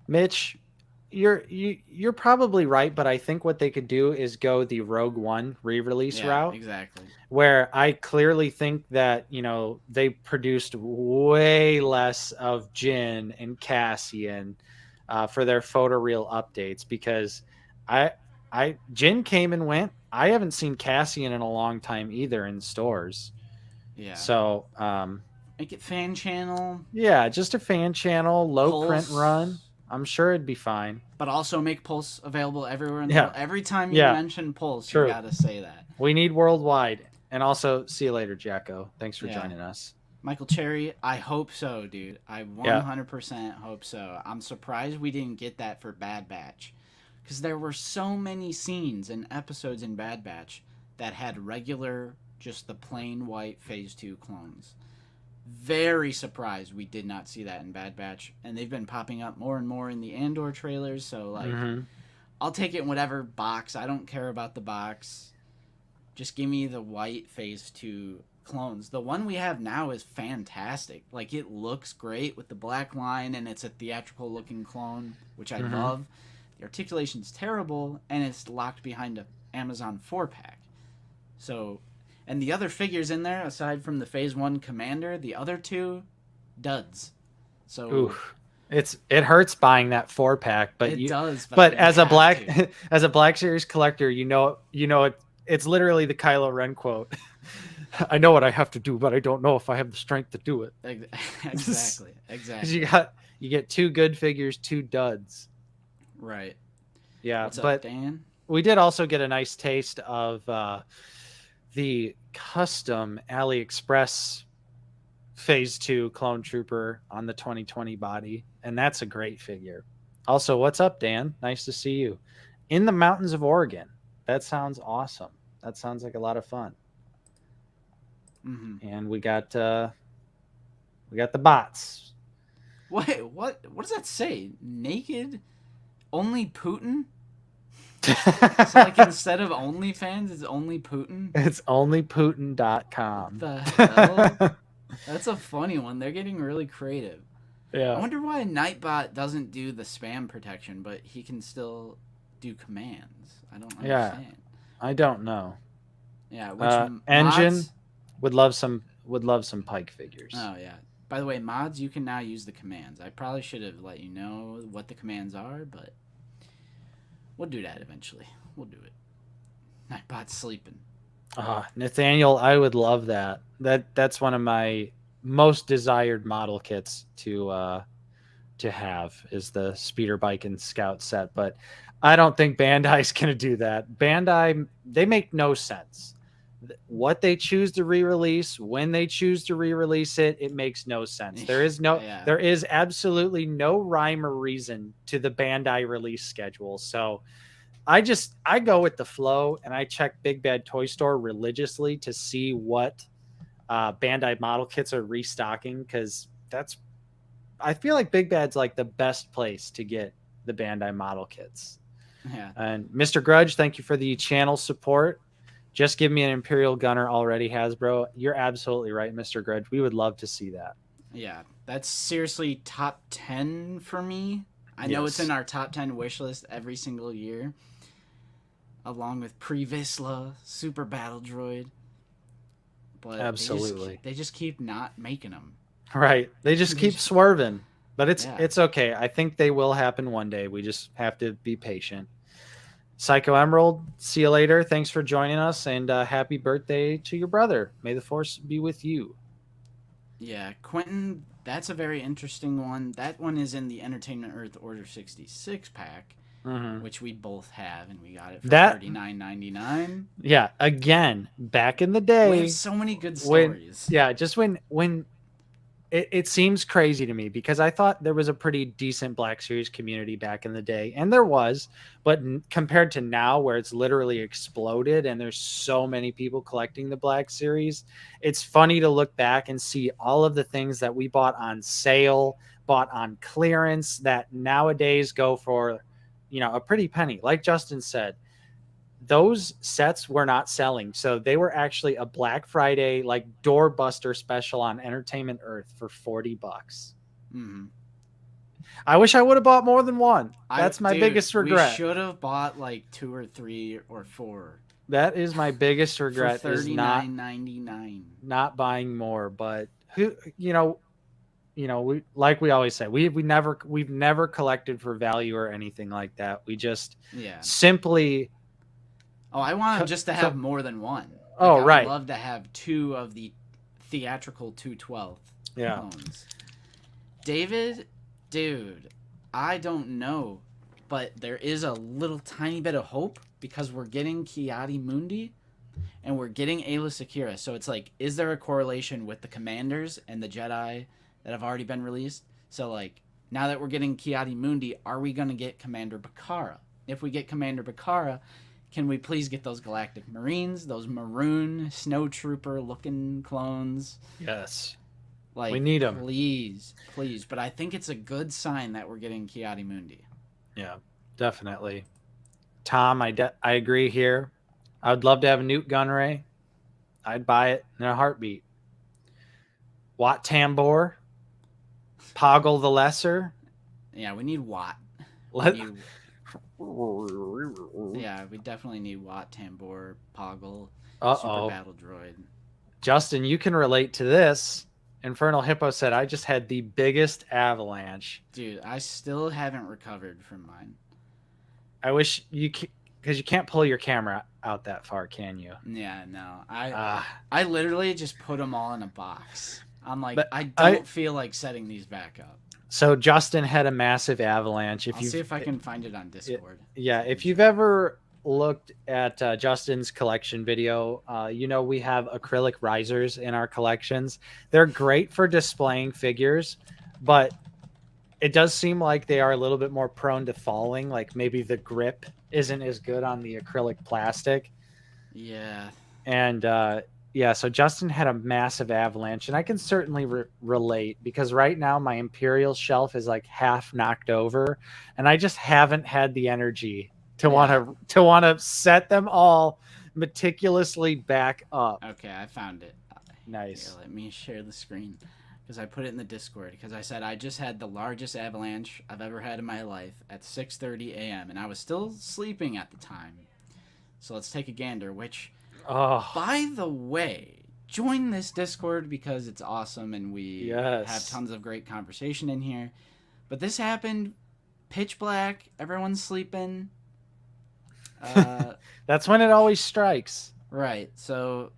Mitch, you're probably right, but I think what they could do is go the Rogue One re-release route. Exactly. Where I clearly think that, they produced way less of Jyn and Cassian for their photoreal updates because Jyn came and went. I haven't seen Cassian in a long time either in stores. Yeah. So, make it fan channel. Yeah, just a fan channel, low print run. I'm sure it'd be fine. But also make Pulse available everywhere in the world. Every time you mention Pulse, you gotta say that. We need worldwide. And also, see you later, Jacko. Thanks for joining us. Michael Cherry, I hope so, dude. I 100% hope so. I'm surprised we didn't get that for Bad Batch. Because there were so many scenes and episodes in Bad Batch that had regular, just the plain white Phase 2 clones. Very surprised we did not see that in Bad Batch. And they've been popping up more and more in the Andor trailers. So, like, I'll take it in whatever box. I don't care about the box. Just give me the white Phase 2 clones. The one we have now is fantastic. Like, it looks great with the black line, and it's a theatrical looking clone, which I love. The articulation's terrible, and it's locked behind a Amazon 4-pack. So, and the other figures in there, aside from the Phase 1 Commander, the other two, duds. So it hurts buying that 4-pack, but it does. But as a Black Series collector, it's literally the Kylo Ren quote. I know what I have to do, but I don't know if I have the strength to do it. Exactly. Because you get 2 good figures, 2 duds. Right. Yeah. What's but up, Dan? We did also get a nice taste of the custom AliExpress Phase 2 Clone Trooper on the 2020 body, and that's a great figure. Also, what's up, Dan? Nice to see you. In the mountains of Oregon. That sounds awesome. That sounds like a lot of fun. And we got the bots. Wait, what does that say? Naked? Only Putin? So, like, instead of OnlyFans, it's only Putin? It's onlyputin.com. What the hell? That's a funny one. They're getting really creative. Yeah. I wonder why Nightbot doesn't do the spam protection, but he can still do commands. I don't understand. Yeah, I don't know. Yeah, which Engine would love some Pike figures. Oh yeah. By the way, mods, you can now use the commands. I probably should have let you know what the commands are, but we'll do that eventually. We'll do it. Nightbot's sleeping. Nathaniel, I would love that. That's one of my most desired model kits to have is the speeder bike and scout set, but I don't think Bandai's going to do that. Bandai, they make no sense. What they choose to re-release, when they choose to re-release it, it makes no sense. There is there is absolutely no rhyme or reason to the Bandai release schedule. So I go with the flow, and I check Big Bad Toy Store religiously to see what Bandai model kits are restocking, because I feel like Big Bad's like the best place to get the Bandai model kits. Yeah. And Mr. Grudge, thank you for the channel support. Just give me an Imperial Gunner already, Hasbro. You're absolutely right, Mr. Grudge. We would love to see that. Yeah, that's seriously top 10 for me. I know it's in our top 10 wish list every single year, along with Pre-Vizsla, Super Battle Droid. But absolutely, they just keep not making them. Right. They just keep swerving. But it's okay. I think they will happen one day. We just have to be patient. Psycho Emerald, see you later. Thanks for joining us, and happy birthday to your brother. May the force be with you. Yeah, Quentin, that's a very interesting one. That one is in the Entertainment Earth Order 66 pack, which we both have, and we got it for $39.99. Yeah, again, back in the day. We have so many good stories. Just when it seems crazy to me, because I thought there was a pretty decent Black Series community back in the day, and there was, but compared to now, where it's literally exploded and there's so many people collecting the Black Series, it's funny to look back and see all of the things that we bought on sale, bought on clearance, that nowadays go for, a pretty penny. Like Justin said, those sets were not selling, so they were actually a Black Friday like doorbuster special on Entertainment Earth for $40. I wish I would have bought more than one. That's my biggest regret. We should have bought like 2 or 3 or 4. That is my biggest regret. For $39.99. Not buying more, but we like we always say, we've never collected for value or anything like that. We just simply. Oh, I want just to have more than one. I would love to have 2 of the theatrical 212 clones. David, dude, I don't know, but there is a little tiny bit of hope, because we're getting Ki-Adi-Mundi and we're getting Aayla Secura. So it's like, is there a correlation with the Commanders and the Jedi that have already been released? So like, now that we're getting Ki-Adi-Mundi, are we going to get Commander Bakara? If we get Commander Bakara, can we please get those Galactic Marines, those maroon snowtrooper-looking clones? Yes. Like, we need them. Please. But I think it's a good sign that we're getting Ki-Adi-Mundi. Yeah, definitely. Tom, I agree here. I would love to have a Newt Gunray. I'd buy it in a heartbeat. Wat Tambor. Poggle the Lesser. Yeah, we need Wat. Yeah, we definitely need Wat, Tambor, Poggle, Super Battle Droid. Justin, you can relate to this. Infernal Hippo said, I just had the biggest avalanche. Dude, I still haven't recovered from mine. I wish you could, because you can't pull your camera out that far, can you? Yeah, no. I literally just put them all in a box. I'm like, I don't feel like setting these back up. So Justin had a massive avalanche. I'll see if I can find it on Discord. Yeah, if you've ever looked at Justin's collection video, we have acrylic risers in our collections. They're great for displaying figures, but it does seem like they are a little bit more prone to falling. Like maybe the grip isn't as good on the acrylic plastic. Yeah. And so Justin had a massive avalanche, and I can certainly relate, because right now my Imperial shelf is like half knocked over, and I just haven't had the energy to want to set them all meticulously back up. Okay, I found it. Nice. Here, let me share the screen, because I put it in the Discord, because I said I just had the largest avalanche I've ever had in my life at 6:30 a.m. and I was still sleeping at the time. So let's take a gander, which... By the way, join this Discord because it's awesome and we have tons of great conversation in here. But this happened pitch black, everyone's sleeping. That's when it always strikes. Right. So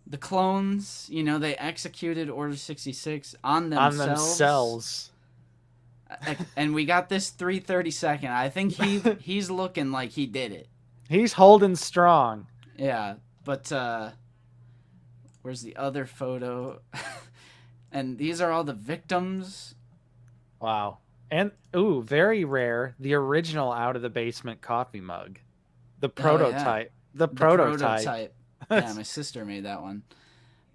the clones, you know, they executed Order 66 on On themselves. themselves. And we got this 332nd. I think he's looking like he did it. He's holding strong. Yeah, but where's the other photo? And these are all the victims. Wow. And ooh, very rare, the original Out of the Basement coffee mug. The prototype. The prototype. Yeah, my sister made that one.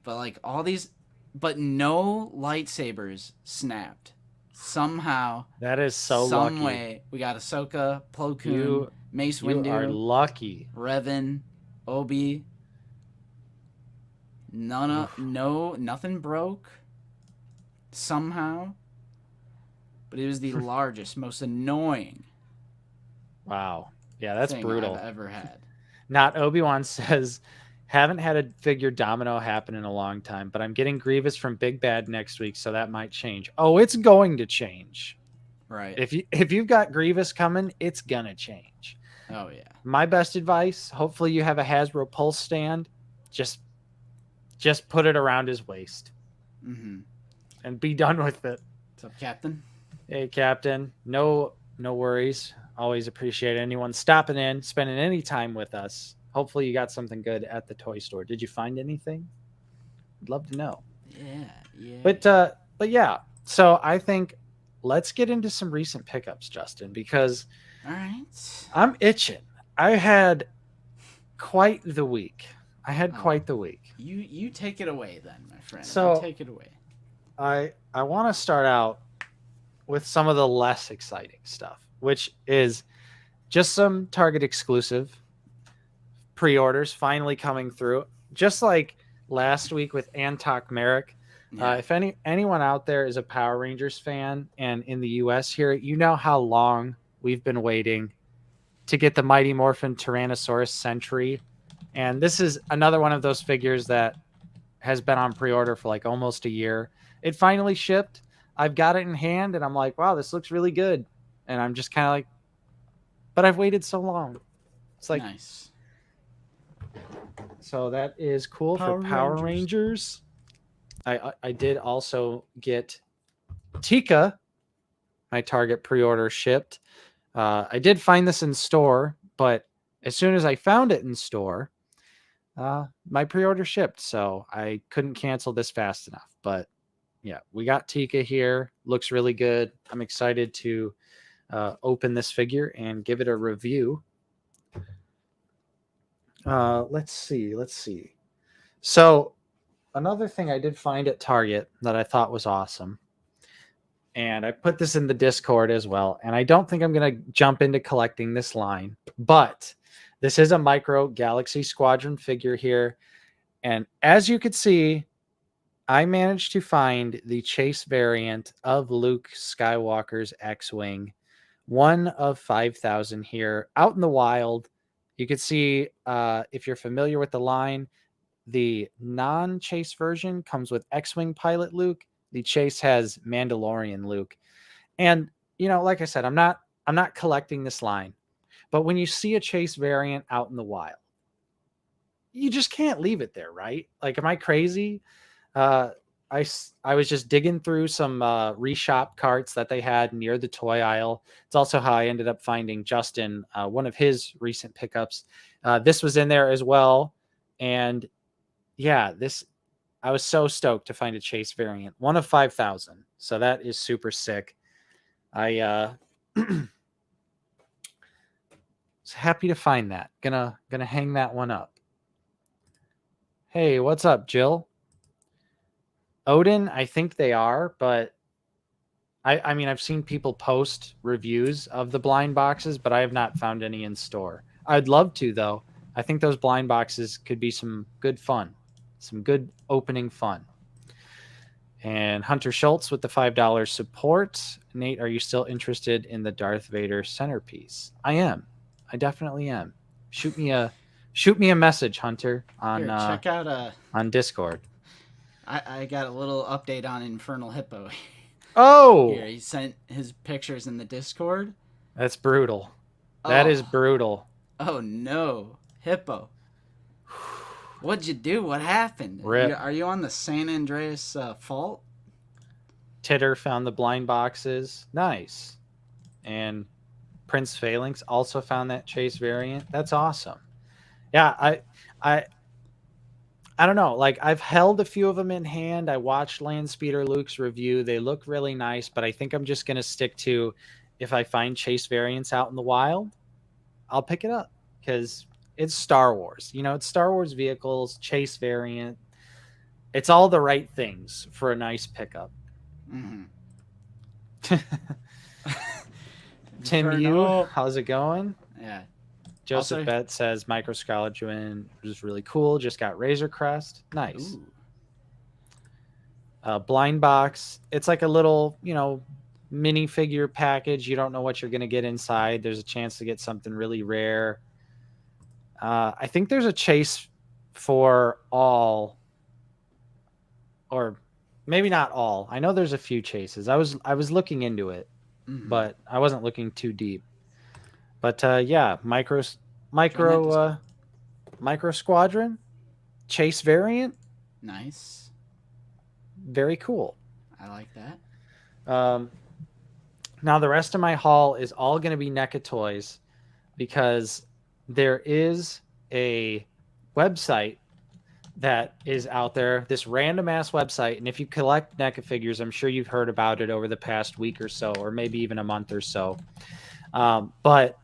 But like all these, but no lightsabers snapped. Somehow. That is so some lucky. way. We got Ahsoka, Plo Koon, Mace Windu. You are lucky. Revan, Obi. Nothing broke. Somehow. But it was the largest, most annoying. Wow. Yeah, that's brutal. I've ever had. Not Obi-Wan says, haven't had a figure domino happen in a long time, but I'm getting Grievous from Big Bad next week, so that might change. Oh, it's going to change. Right. If you've got Grievous coming, it's gonna change. Oh yeah. My best advice, hopefully you have a Hasbro Pulse stand. Just put it around his waist. Mm-hmm. And be done with it. What's up, Captain? Hey, Captain. No worries. Always appreciate anyone stopping in, spending any time with us. Hopefully you got something good at the toy store. Did you find anything? I'd love to know. Yeah. But yeah. So I think let's get into some recent pickups, Justin, because all right, I'm itching. I had quite the week. You take it away then, my friend. So take it away. I want to start out with some of the less exciting stuff, which is just some Target exclusive pre-orders finally coming through. Just like last week with Antok Merrick. Yeah. If anyone out there is a Power Rangers fan and in the US here, you know how long we've been waiting to get the Mighty Morphin Tyrannosaurus Sentry. And this is another one of those figures that has been on pre-order for like almost a year. It finally shipped. I've got it in hand and I'm like, wow, this looks really good. And I'm just kind of like, but I've waited so long. It's like, nice. So that is cool for Power Rangers. I did also get Tika, my Target pre-order shipped. I did find this in store, but as soon as I found it in store, my pre-order shipped, so I couldn't cancel this fast enough. But yeah, we got Tika here. Looks really good. I'm excited to open this figure and give it a review. Let's see. So another thing I did find at Target that I thought was awesome, and I put this in the Discord as well, and I don't think I'm going to jump into collecting this line, but this is a Micro Galaxy Squadron figure here, and as you could see, I managed to find the chase variant of Luke Skywalker's X-Wing, one of 5,000 here, out in the wild. You could see, if you're familiar with the line, the non-chase version comes with X-Wing pilot Luke. The chase has Mandalorian Luke. And, you know, like I said, I'm not collecting this line. But when you see a chase variant out in the wild, you just can't leave it there, right? Like, am I crazy? I was just digging through some reshop carts that they had near the toy aisle. It's also how I ended up finding Justin, one of his recent pickups. This was in there as well. And yeah, I was so stoked to find a chase variant, one of 5,000. So that is super sick. I was happy to find that. Gonna hang that one up. Hey, what's up, Jill? Odin, I think they are, but I mean, I've seen people post reviews of the blind boxes, but I have not found any in store. I'd love to, though. I think those blind boxes could be some good fun, some good opening fun. And Hunter Schultz with the $5 support. Nate, are you still interested in the Darth Vader centerpiece? I am. I definitely am. Shoot me a message, Hunter, on check out on Discord. I got a little update on Infernal Hippo. Oh! Here, he sent his pictures in the Discord. That's brutal. That is brutal. Oh, no. Hippo. What'd you do? What happened? Rip. Are you on the San Andreas fault? Titter found the blind boxes. Nice. And Prince Phalanx also found that chase variant. That's awesome. Yeah, I don't know. Like, I've held a few of them in hand. I watched Landspeeder Luke's review. They look really nice, but I think I'm just going to stick to, if I find chase variants out in the wild, I'll pick it up because it's Star Wars. You know, it's Star Wars vehicles, chase variant. It's all the right things for a nice pickup. Mm-hmm. Tim Yu, how's it going? Yeah. Joseph Also, Bet says Microscolargen is really cool. Just got Razor Crest. Nice. Blind box. It's like a little, you know, mini figure package. You don't know what you're going to get inside. There's a chance to get something really rare. I think there's a chase for all, or maybe not all. I know there's a few chases. I was looking into it, but I wasn't looking too deep. But yeah, micro squadron chase variant. Nice. Very cool. I like that. Now the rest of my haul is all going to be NECA toys because there is a website that is out there, this random ass website. And if you collect NECA figures, I'm sure you've heard about it over the past week or so, or maybe even a month or so. But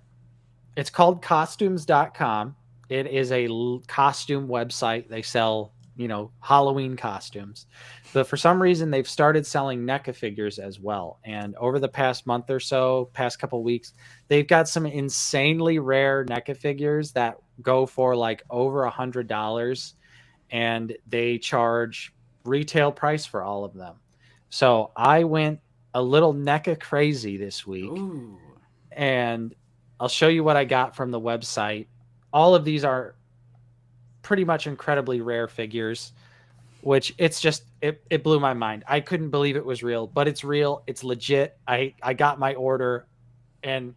it's called costumes.com. It is a costume website. They sell, you know, Halloween costumes. But for some reason, they've started selling NECA figures as well. And over the past month or so, past couple weeks, they've got some insanely rare NECA figures that go for like over $100. And they charge retail price for all of them. So I went a little NECA crazy this week. Ooh. And I'll show you what I got from the website. All of these are pretty much incredibly rare figures, which it's just, it blew my mind. I couldn't believe it was real, but it's real. It's legit. I got my order, and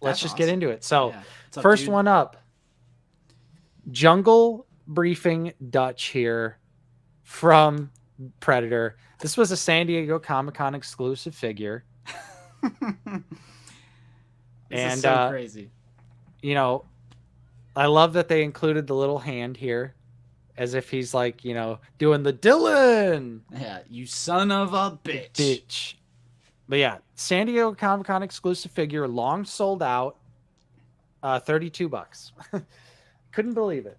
let's just get into it. So yeah. First one up, Jungle Briefing Dutch here from Predator. This was a San Diego Comic-Con exclusive figure. This is so crazy. You know, I love that they included the little hand here as if he's like, you know, doing the Dylan. Yeah, you son of a bitch. But yeah, San Diego Comic-Con exclusive figure, long sold out, $32. Couldn't believe it.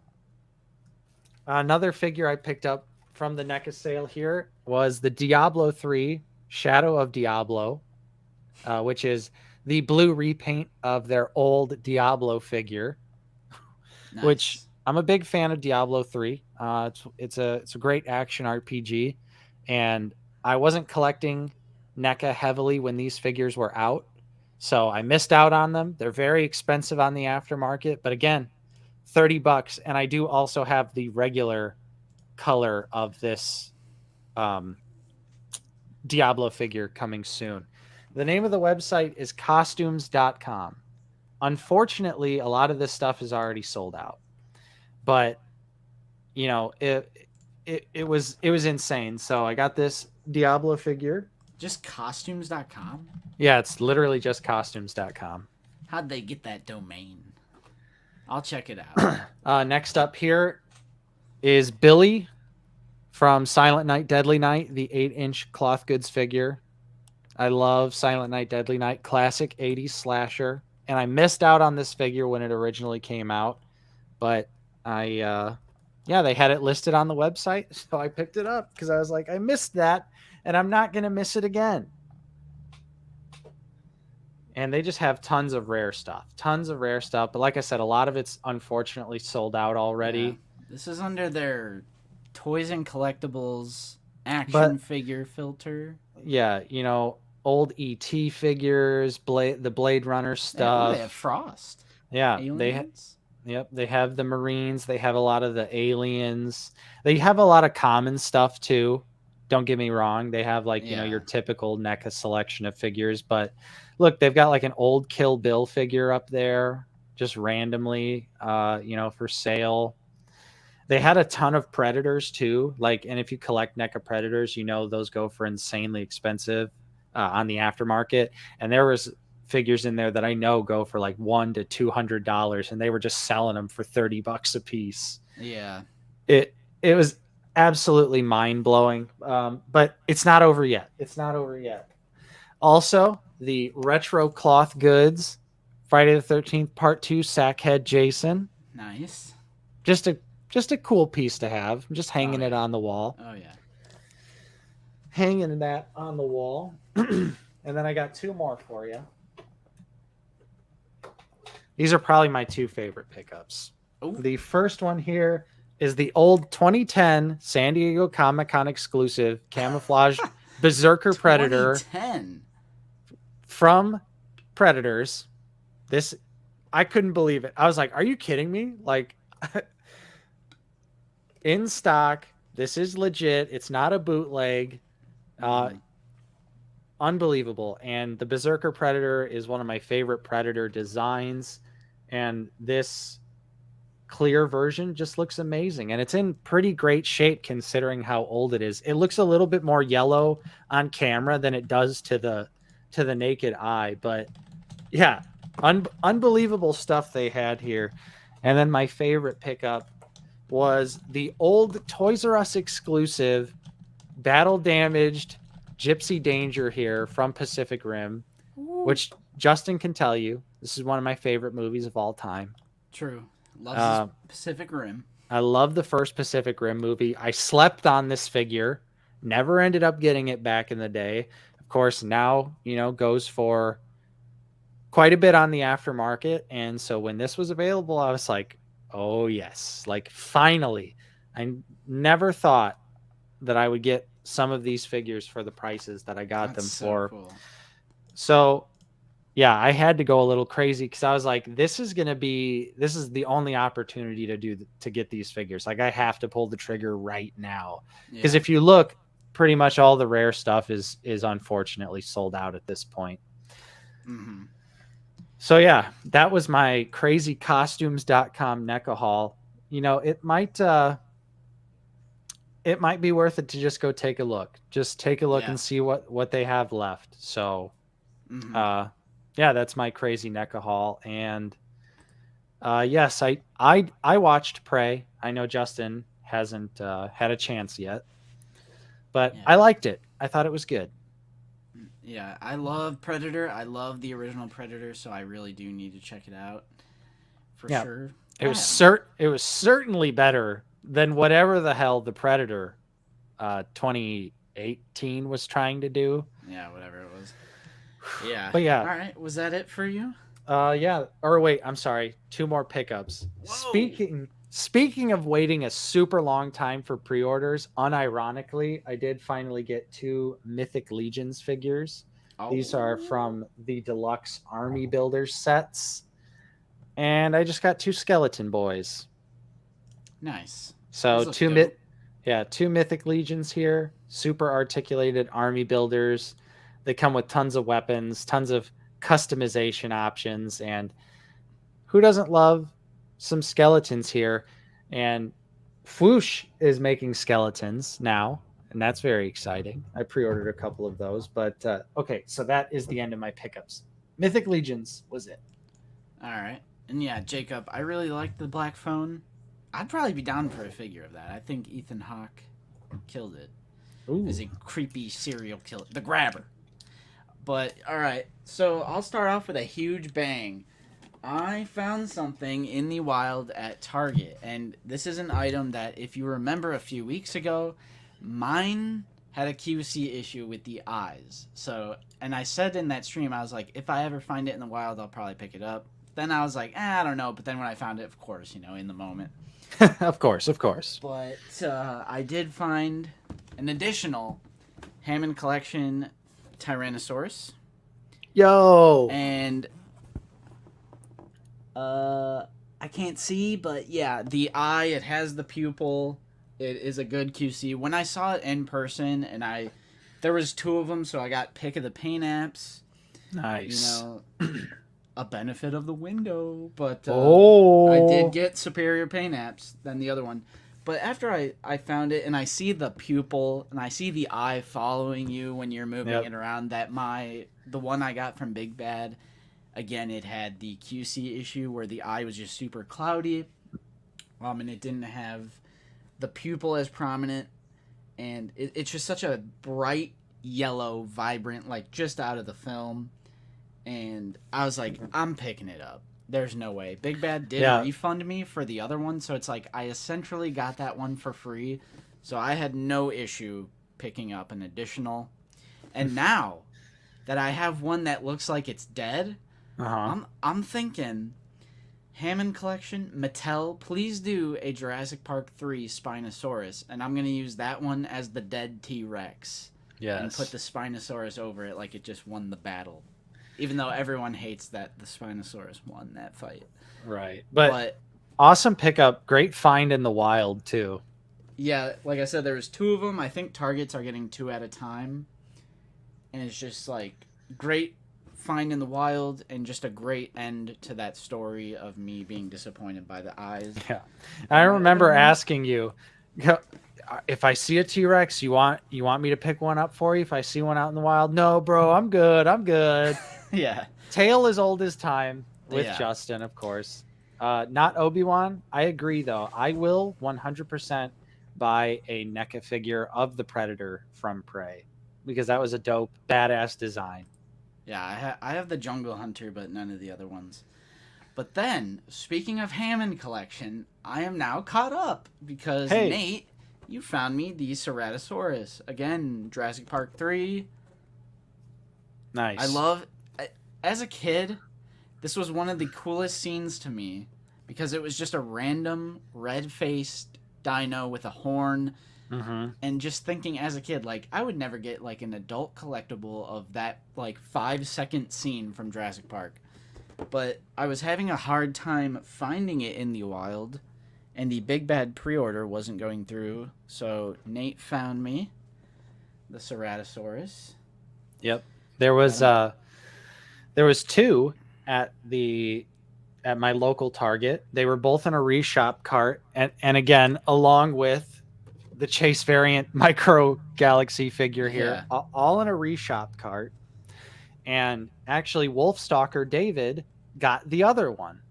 Another figure I picked up from the NECA sale here was the Diablo 3 Shadow of Diablo, which is the blue repaint of their old Diablo figure. Nice. Which I'm a big fan of Diablo 3. It's a great action RPG, and I wasn't collecting NECA heavily when these figures were out, so I missed out on them. They're very expensive on the aftermarket, but again, $30, and I do also have the regular color of this Diablo figure coming soon. The name of the website is costumes.com. Unfortunately, a lot of this stuff is already sold out, but you know, it was insane. So I got this Diablo figure. Just costumes.com? Yeah, it's literally just costumes.com. How'd they get that domain? I'll check it out. Next up here is Billy from Silent Night, Deadly Night, the 8-inch cloth goods figure. I love Silent Night, Deadly Night, classic 80s slasher. And I missed out on this figure when it originally came out. But they had it listed on the website. So I picked it up because I was like, I missed that. And I'm not going to miss it again. And they just have tons of rare stuff. But like I said, a lot of it's unfortunately sold out already. Yeah. This is under their Toys and Collectibles action figure filter. Yeah, you know, old ET figures, the Blade Runner stuff. Yeah, they have Frost. Yeah, Aliens. They have the Marines. They have a lot of the aliens. They have a lot of common stuff too. Don't get me wrong. They have like, you know, your typical NECA selection of figures. But look, they've got like an old Kill Bill figure up there just randomly, you know, for sale. They had a ton of predators too. Like, and if you collect NECA predators, you know those go for insanely expensive on the aftermarket. And there was figures in there that I know go for like $100 to $200, and they were just selling them for $30 a piece. Yeah. It was absolutely mind blowing. But it's not over yet. It's not over yet. Also, the retro cloth goods, Friday the 13th Part 2 Sackhead Jason. Nice. Just a cool piece to have. I'm just hanging it on the wall. Oh yeah. Hanging that on the wall. And then I got 2 more for you. These are probably my 2 favorite pickups. Ooh. The first one here is the old 2010 San Diego Comic-Con exclusive camouflage Berserker Predator 2010 from Predators. This, I couldn't believe it. I was like, are you kidding me? Like, in stock. This is legit. It's not a bootleg. Unbelievable. And the Berserker Predator is one of my favorite Predator designs. And this clear version just looks amazing. And it's in pretty great shape considering how old it is. It looks a little bit more yellow on camera than it does to the naked eye. But yeah, unbelievable stuff they had here. And then my favorite pickup was the old Toys R Us exclusive battle damaged Gypsy Danger here from Pacific Rim. Ooh. Which Justin can tell you, this is one of my favorite movies of all time. True. Loves Pacific Rim. I love the first Pacific Rim movie. I slept on this figure, never ended up getting it back in the day. Of course, now, goes for quite a bit on the aftermarket. And so when this was available, I was like, oh yes, like finally. I never thought that I would get some of these figures for the prices that I got them for. Cool. So yeah, I had to go a little crazy because I was like, this is the only opportunity to get these figures. Like, I have to pull the trigger right now. Because if you look, pretty much all the rare stuff is unfortunately sold out at this point. Mm-hmm. So yeah, that was my crazycostumes.com NECA haul. It might be worth it to just go take a look. Just take a look and see what they have left. So yeah, that's my crazy NECA haul. And yes, I watched Prey. I know Justin hasn't had a chance yet, but I liked it. I thought it was good. Yeah, I love Predator. I love the original Predator, so I really do need to check it out for sure. It was certainly better than whatever the hell the Predator 2018 was trying to do. Yeah, whatever it was. Yeah. But yeah. All right. Was that it for you? Yeah. Or wait, I'm sorry. 2 more pickups. Whoa. Speaking of waiting a super long time for pre-orders, unironically, I did finally get 2 Mythic Legions figures. Oh. These are from the deluxe Army Builders sets. And I just got 2 Skeleton Boys. Nice. So 2 Mythic Legions here. Super articulated Army Builders. They come with tons of weapons, tons of customization options, and who doesn't love some skeletons here? And Fwoosh is making skeletons now, and that's very exciting. I pre-ordered a couple of those, but okay, so that is the end of my pickups. Mythic Legions was it. All right. And yeah, Jacob, I really like the Black Phone. I'd probably be down for a figure of that. I think Ethan Hawke killed it. Ooh. As a creepy serial killer. The Grabber. But, alright, so I'll start off with a huge bang. I found something in the wild at Target, and this is an item that, if you remember a few weeks ago, mine had a QC issue with the eyes. So, and I said in that stream, I was like, if I ever find it in the wild, I'll probably pick it up. Then I was like, I don't know, but then when I found it, of course, in the moment. Of course. But I did find an additional Hammond Collection Tyrannosaurus. Yo! And I can't see, but yeah, the eye, it has the pupil. It is a good QC. When I saw it in person, and there was 2 of them, so I got pick of the paint apps. Nice. A benefit of the window, but I did get superior paint apps than the other one. But after I found it and I see the pupil and I see the eye following you when you're moving it around, the one I got from Big Bad, again, it had the QC issue where the eye was just super cloudy, and it didn't have the pupil as prominent, and it's just such a bright yellow, vibrant, like just out of the film, and I was like, I'm picking it up. There's no way. Big Bad did refund me for the other one, so it's like I essentially got that one for free, so I had no issue picking up an additional. And now that I have one that looks like it's dead, I'm thinking, Hammond Collection, Mattel, please do a Jurassic Park 3 Spinosaurus, and I'm going to use that one as the dead T-Rex. Yes. And put the Spinosaurus over it like it just won the battle. Even though everyone hates that the Spinosaurus won that fight. Right. But awesome pickup. Great find in the wild, too. Yeah, like I said, there was 2 of them. I think Targets are getting 2 at a time. And it's just like great find in the wild and just a great end to that story of me being disappointed by the eyes. Yeah. I remember asking you, if I see a T-Rex, you want me to pick one up for you if I see one out in the wild? No, bro, I'm good. Yeah. Tale is old as time with Justin, of course. Not Obi-Wan. I agree, though. I will 100% buy a NECA figure of the Predator from Prey because that was a dope, badass design. Yeah, I have the Jungle Hunter, but none of the other ones. But then, speaking of Hammond Collection, I am now caught up because, Nate, you found me the Ceratosaurus. Again, Jurassic Park 3. Nice. As a kid, this was one of the coolest scenes to me because it was just a random red-faced dino with a horn. Mm-hmm. And just thinking as a kid, like, I would never get, like, an adult collectible of that, like, 5-second scene from Jurassic Park. But I was having a hard time finding it in the wild, and the Big Bad pre-order wasn't going through, so Nate found me the Ceratosaurus. Yep. There was 2 at my local Target. They were both in a reshop cart, and again, along with the Chase variant Micro Galaxy figure here, all in a reshop cart. And actually, Wolfstalker David got the other one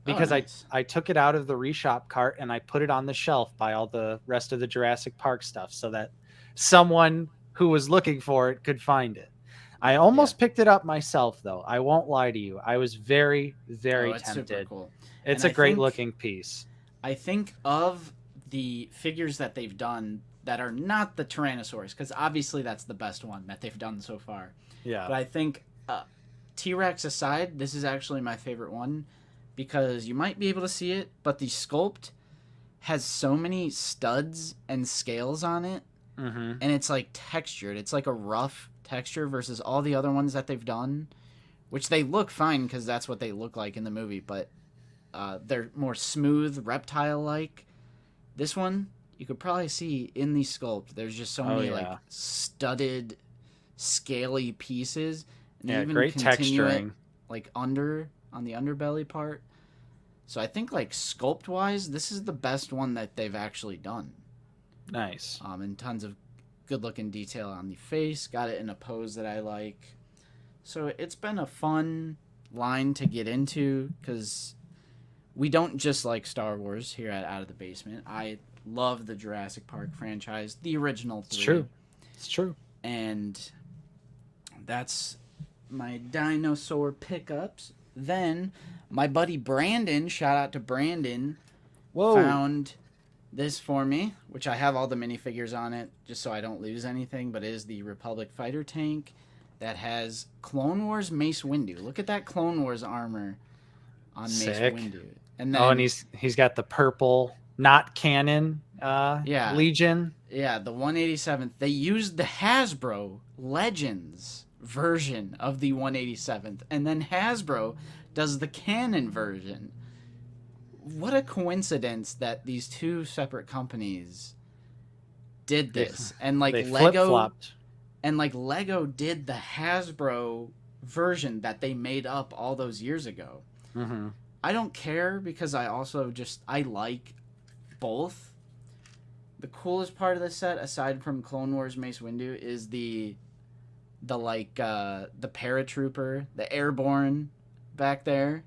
because nice. I took it out of the reshop cart and I put it on the shelf by all the rest of the Jurassic Park stuff so that someone who was looking for it could find it. I almost picked it up myself, though. I won't lie to you. I was very, very tempted. Super cool. It's a great looking piece. I think of the figures that they've done that are not the Tyrannosaurus, because obviously that's the best one that they've done so far. Yeah. But I think T-Rex aside, this is actually my favorite one because you might be able to see it, but the sculpt has so many studs and scales on it, and it's like textured. It's like a rough texture versus all the other ones that they've done, which they look fine because that's what they look like in the movie, but they're more smooth, reptile-like. This one, you could probably see in the sculpt, there's just so many like studded, scaly pieces. And even great texturing. Like on the underbelly part. So I think like sculpt-wise, this is the best one that they've actually done. Nice. And tons of good-looking detail on the face. Got it in a pose that I like. So it's been a fun line to get into because we don't just like Star Wars here at Out of the Basement. I love the Jurassic Park franchise, the original 3. It's true. And that's my dinosaur pickups. Then my buddy Brandon, shout out to Brandon, found this for me, which I have all the minifigures on it just so I don't lose anything, but it is the Republic fighter tank that has Clone Wars Mace Windu. Look at that Clone Wars armor on Mace Windu. And then, and he's got the purple, not canon Legion. Yeah, the 187th. They used the Hasbro Legends version of the 187th, and then Hasbro does the canon version. What a coincidence that these 2 separate companies did this. And like Lego did the Hasbro version that they made up all those years ago. I don't care because I like both, the coolest part of the set, aside from Clone Wars Mace Windu, is the paratrooper, the airborne back there.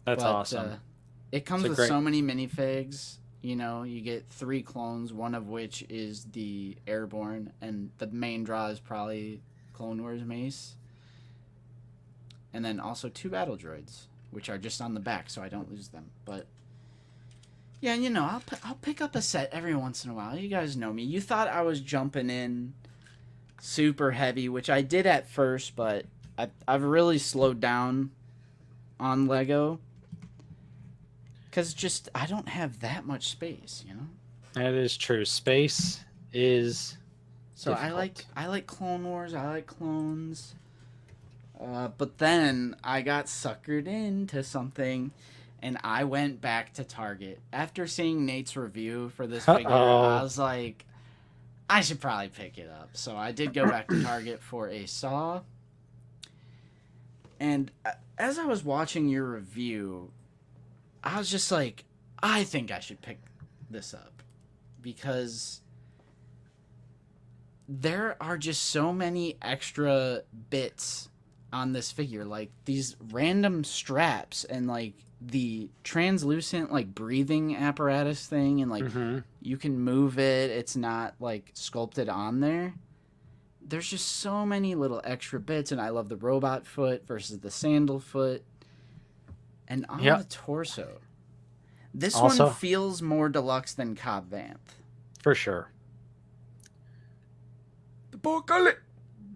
That's awesome. It comes with so many minifigs. You know, you get 3 clones, one of which is the airborne, and the main draw is probably Clone Wars Mace. And then also 2 battle droids, which are just on the back, so I don't lose them. But yeah, you know, I'll pick up a set every once in a while. You guys know me. You thought I was jumping in super heavy, which I did at first, but I've really slowed down on Lego. Because just, I don't have that much space, you know? That is true. Space is So difficult. I like Clone Wars, I like clones. But then I got suckered into something, and I went back to Target. After seeing Nate's review for this figure, I was like, I should probably pick it up. So I did go back to Target for a Saw. And as I was watching your review, I was just like, I think I should pick this up. Because there are just so many extra bits on this figure. Like, these random straps and, like, the translucent, like, breathing apparatus thing. And, like, you can move it. It's not, like, sculpted on there. There's just so many little extra bits. And I love the robot foot versus the sandal foot. And on the torso, this one feels more deluxe than Cobb Vanth. For sure. The Apocalypse.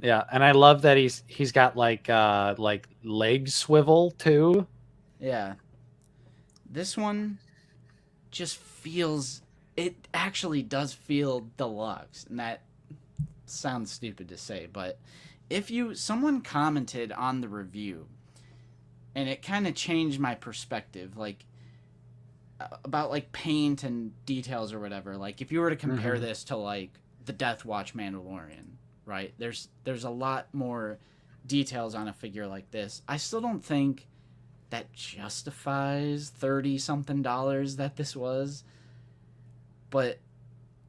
Yeah, and I love that he's got like leg swivel too. Yeah. This one just feels, it actually does feel deluxe. And that sounds stupid to say, but someone commented on the review, and it kind of changed my perspective, like, about, like, paint and details or whatever. Like, if you were to compare this to, like, the Death Watch Mandalorian, right? There's a lot more details on a figure like this. I still don't think that justifies $30-something that this was. But,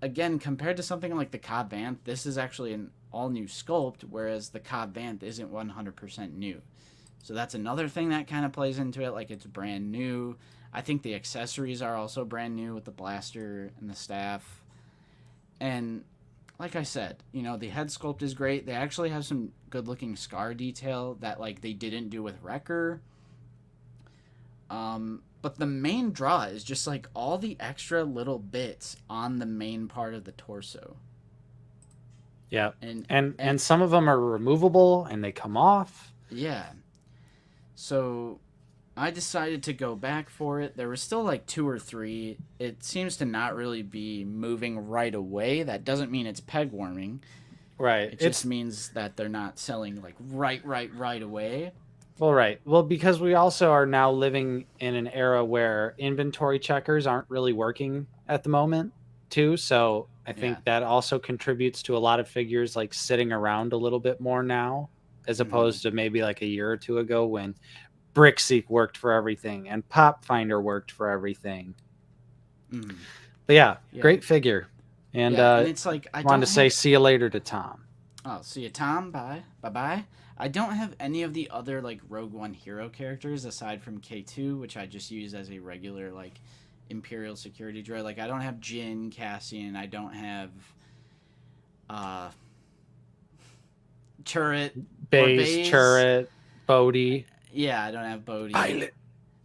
again, compared to something like the Cobb Vanth, this is actually an all-new sculpt, whereas the Cobb Vanth isn't 100% new. So that's another thing that kind of plays into it, like it's brand new. I think the accessories are also brand new with the blaster and the staff. And like I said, you know, the head sculpt is great. They actually have some good-looking scar detail that, like, they didn't do with Wrecker. But the main draw is just, like, all the extra little bits on the main part of the torso. Yeah, and some of them are removable and they come off. Yeah. So I decided to go back for it. There was still like 2 or 3. It seems to not really be moving right away. That doesn't mean it's peg warming. Right. It just means that they're not selling like right away. Well, right. Well, because we also are now living in an era where inventory checkers aren't really working at the moment too. So I think that also contributes to a lot of figures like sitting around a little bit more now, as opposed to maybe like a year or 2 ago when Brickseek worked for everything and Pop Finder worked for everything. But yeah, great figure. And, it's like, I wanted to say see you later to Tom. Oh, see you, Tom. Bye. Bye-bye. I don't have any of the other like Rogue One hero characters aside from K2, which I just use as a regular like Imperial security droid. Like, I don't have Jyn, Cassian. I don't have Turret, Baze, Turret, Bodhi. Yeah, I don't have Bodhi. Pilot.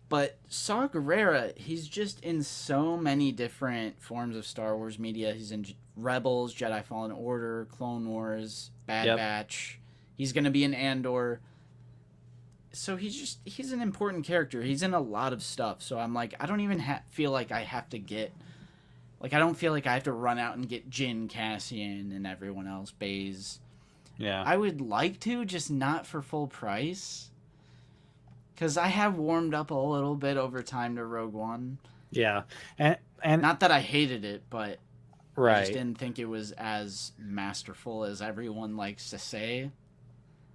But Saw Gerrera, he's just in so many different forms of Star Wars media. He's in Rebels, Jedi Fallen Order, Clone Wars, Bad Batch. He's going to be in Andor. So he's an important character. He's in a lot of stuff. So I'm like, I don't even feel like I have to get... Like, I don't feel like I have to run out and get Jyn, Cassian, and everyone else, Baze. Yeah. I would like to, just not for full price. Because I have warmed up a little bit over time to Rogue One. Yeah. And not that I hated it, but right. I just didn't think it was as masterful as everyone likes to say.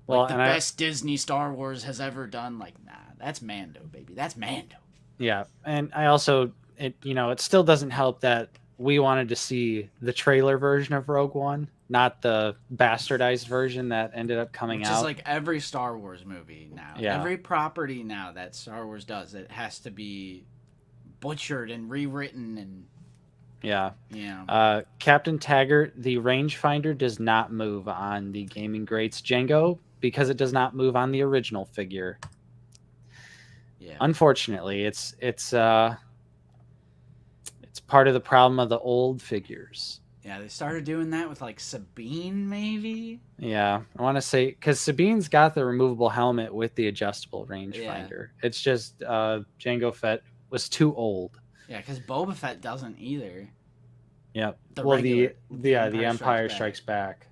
Well, like the best Disney Star Wars has ever done. Like, nah, that's Mando, baby. That's Mando. Yeah. And I also, it still doesn't help that we wanted to see the trailer version of Rogue One, not the bastardized version that ended up coming out. Which is like every Star Wars movie now. Yeah. Every property now that Star Wars does, it has to be butchered and rewritten and Yeah. Yeah. Captain Taggart, the rangefinder does not move on the Gaming Greats Django because it does not move on the original figure. Yeah. Unfortunately, it's part of the problem of the old figures. Yeah, they started doing that with like Sabine, maybe. Yeah, I want to say because Sabine's got the removable helmet with the adjustable rangefinder. Yeah. It's just Jango Fett was too old. Yeah, because Boba Fett doesn't either. Yep. The Empire Strikes Back.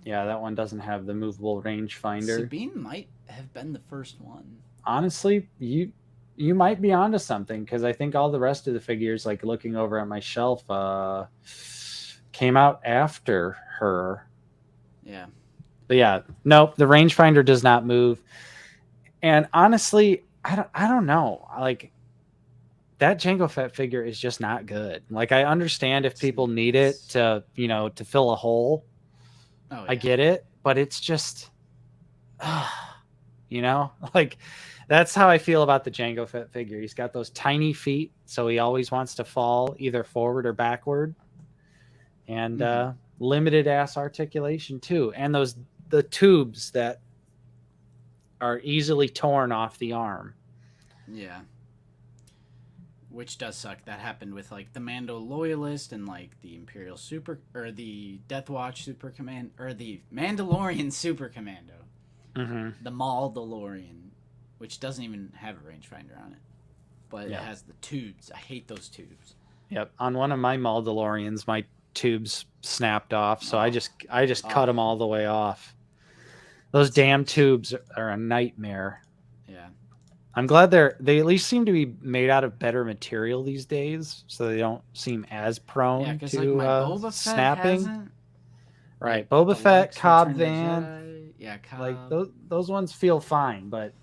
Yeah, that one doesn't have the movable rangefinder. Sabine might have been the first one. Honestly, you might be onto something because I think all the rest of the figures, like looking over at my shelf, came out after her. Yeah. But yeah, nope, the rangefinder does not move. And honestly, I don't know. Like that Jango Fett figure is just not good. Like I understand if people need it to, to fill a hole. Oh, yeah. I get it, but it's just like that's how I feel about the Jango Fett figure. He's got those tiny feet, so he always wants to fall either forward or backward. And limited ass articulation too. And the tubes that are easily torn off the arm. Yeah. Which does suck. That happened with like the Mando Loyalist and like the Imperial Super or the Death Watch Super Command or the Mandalorian Super Commando. The Mandalorian, which doesn't even have a rangefinder on it, but it has the tubes. I hate those tubes. Yep. On one of my Mandalorians, my tubes snapped off, so I just cut them all the way off. Those damn tubes are a nightmare. Yeah. I'm glad they at least seem to be made out of better material these days, so they don't seem as prone to like my Boba Fett snapping. hasn't. Right, Like, Boba Fett, Cobb Return of the Van, Jedi. Yeah, Cobb. like those ones feel fine, but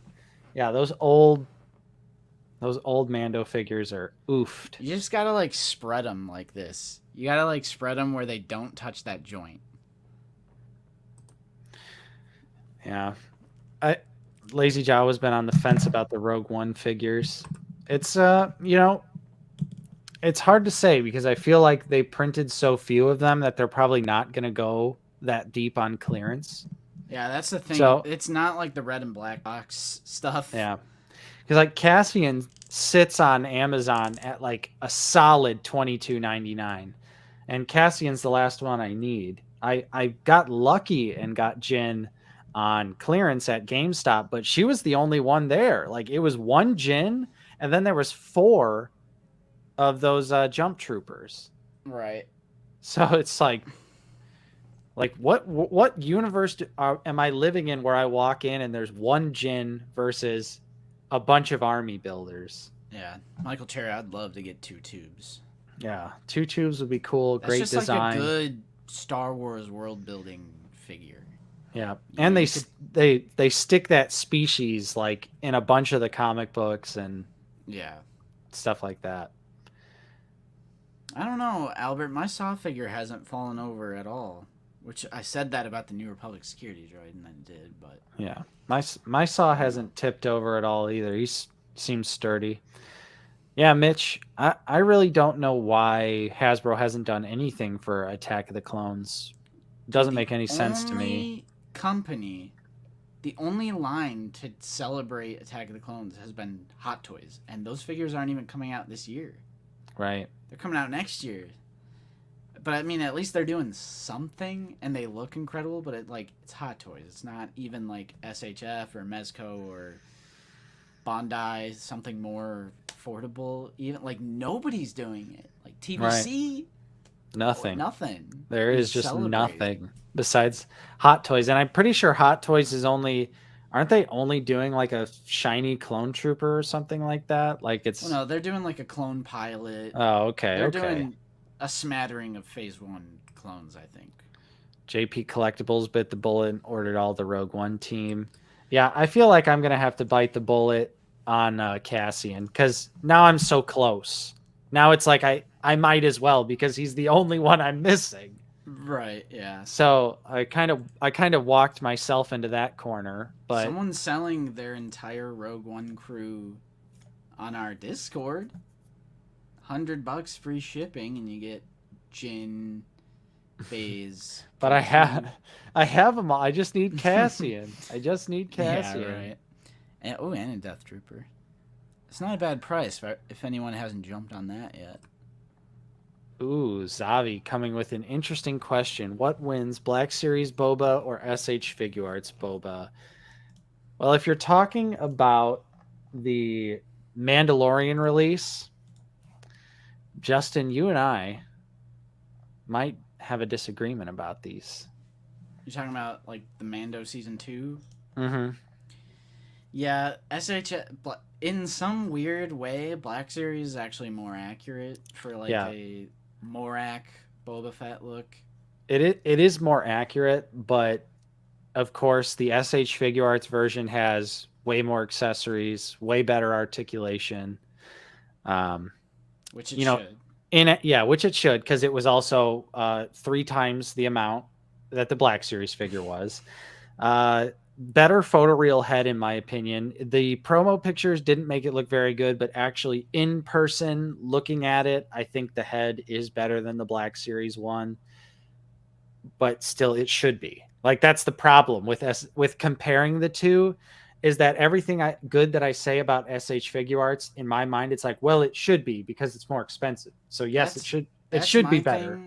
yeah, those old Mando figures are oofed. You just gotta like spread them like this. You gotta like spread them where they don't touch that joint. Yeah, Lazy Jawa's been on the fence about the Rogue One figures. It's it's hard to say because I feel like they printed so few of them that they're probably not going to go that deep on clearance. Yeah, that's the thing. So, it's not like the red and black box stuff. Yeah, because like Cassian sits on Amazon at like a solid $22.99, and Cassian's the last one I need. I got lucky and got Jyn on clearance at GameStop, but she was the only one there. Like it was one Jyn, and then there was 4 of those jump troopers. Right. So it's like what universe am I living in where I walk in and there's one Jyn versus a bunch of army builders? Yeah, Michael Cherry, I'd love to get 2 tubes. Yeah, 2 tubes would be cool. That's great just design. Like a good Star Wars world building figure. Yeah, and they stick that species like in a bunch of the comic books and stuff like that. I don't know, Albert. My Saw figure hasn't fallen over at all. Which I said that about the New Republic security droid, and then it did, but yeah, my Saw hasn't tipped over at all either. He seems sturdy. Yeah, Mitch, I really don't know why Hasbro hasn't done anything for Attack of the Clones. Doesn't make any sense to me. The only line to celebrate Attack of the Clones has been Hot Toys, and those figures aren't even coming out this year. Right. They're coming out next year. But I mean, at least they're doing something, and they look incredible. But it's Hot Toys. It's not even like SHF or Mezco or Bandai, something more affordable. Even like nobody's doing it. Like TVC, right. Nothing. Nothing. There is just nothing besides Hot Toys, and I'm pretty sure Hot Toys is aren't they only doing like a shiny clone trooper or something like that? Like it's. Well, no, they're doing like a clone pilot. Oh, okay. They're doing a smattering of Phase 1 clones, I think. JP Collectibles bit the bullet and ordered all the Rogue One team. Yeah, I feel like I'm going to have to bite the bullet on Cassian because now I'm so close. Now it's like I might as well because he's the only one I'm missing. Right, yeah. So I kind of walked myself into that corner. But someone's selling their entire Rogue One crew on our Discord. $100 free shipping, and you get Jin, Phase. but I have them all. I just need Cassian. Yeah, right. And a Death Trooper. It's not a bad price if anyone hasn't jumped on that yet. Ooh, Zavi coming with an interesting question. What wins, Black Series Boba or SH Figure Arts Boba? Well, if you're talking about the Mandalorian release, Justin, you and I might have a disagreement about these. You're talking about like the Mando Season 2? Mm-hmm. Yeah, in some weird way, Black Series is actually more accurate for like a Morak Boba Fett look. It is more accurate, but of course the SH Figure Arts version has way more accessories, way better articulation. Which it should. Which it should, because it was also 3 times the amount that the Black Series figure was. Better photoreal head, in my opinion. The promo pictures didn't make it look very good, but actually in person, looking at it, I think the head is better than the Black Series one. But still, it should be. Like, that's the problem with comparing the two, is that everything good that I say about SH Figure Arts, in my mind, it's like, well, it should be because it's more expensive. So yes, it should be better.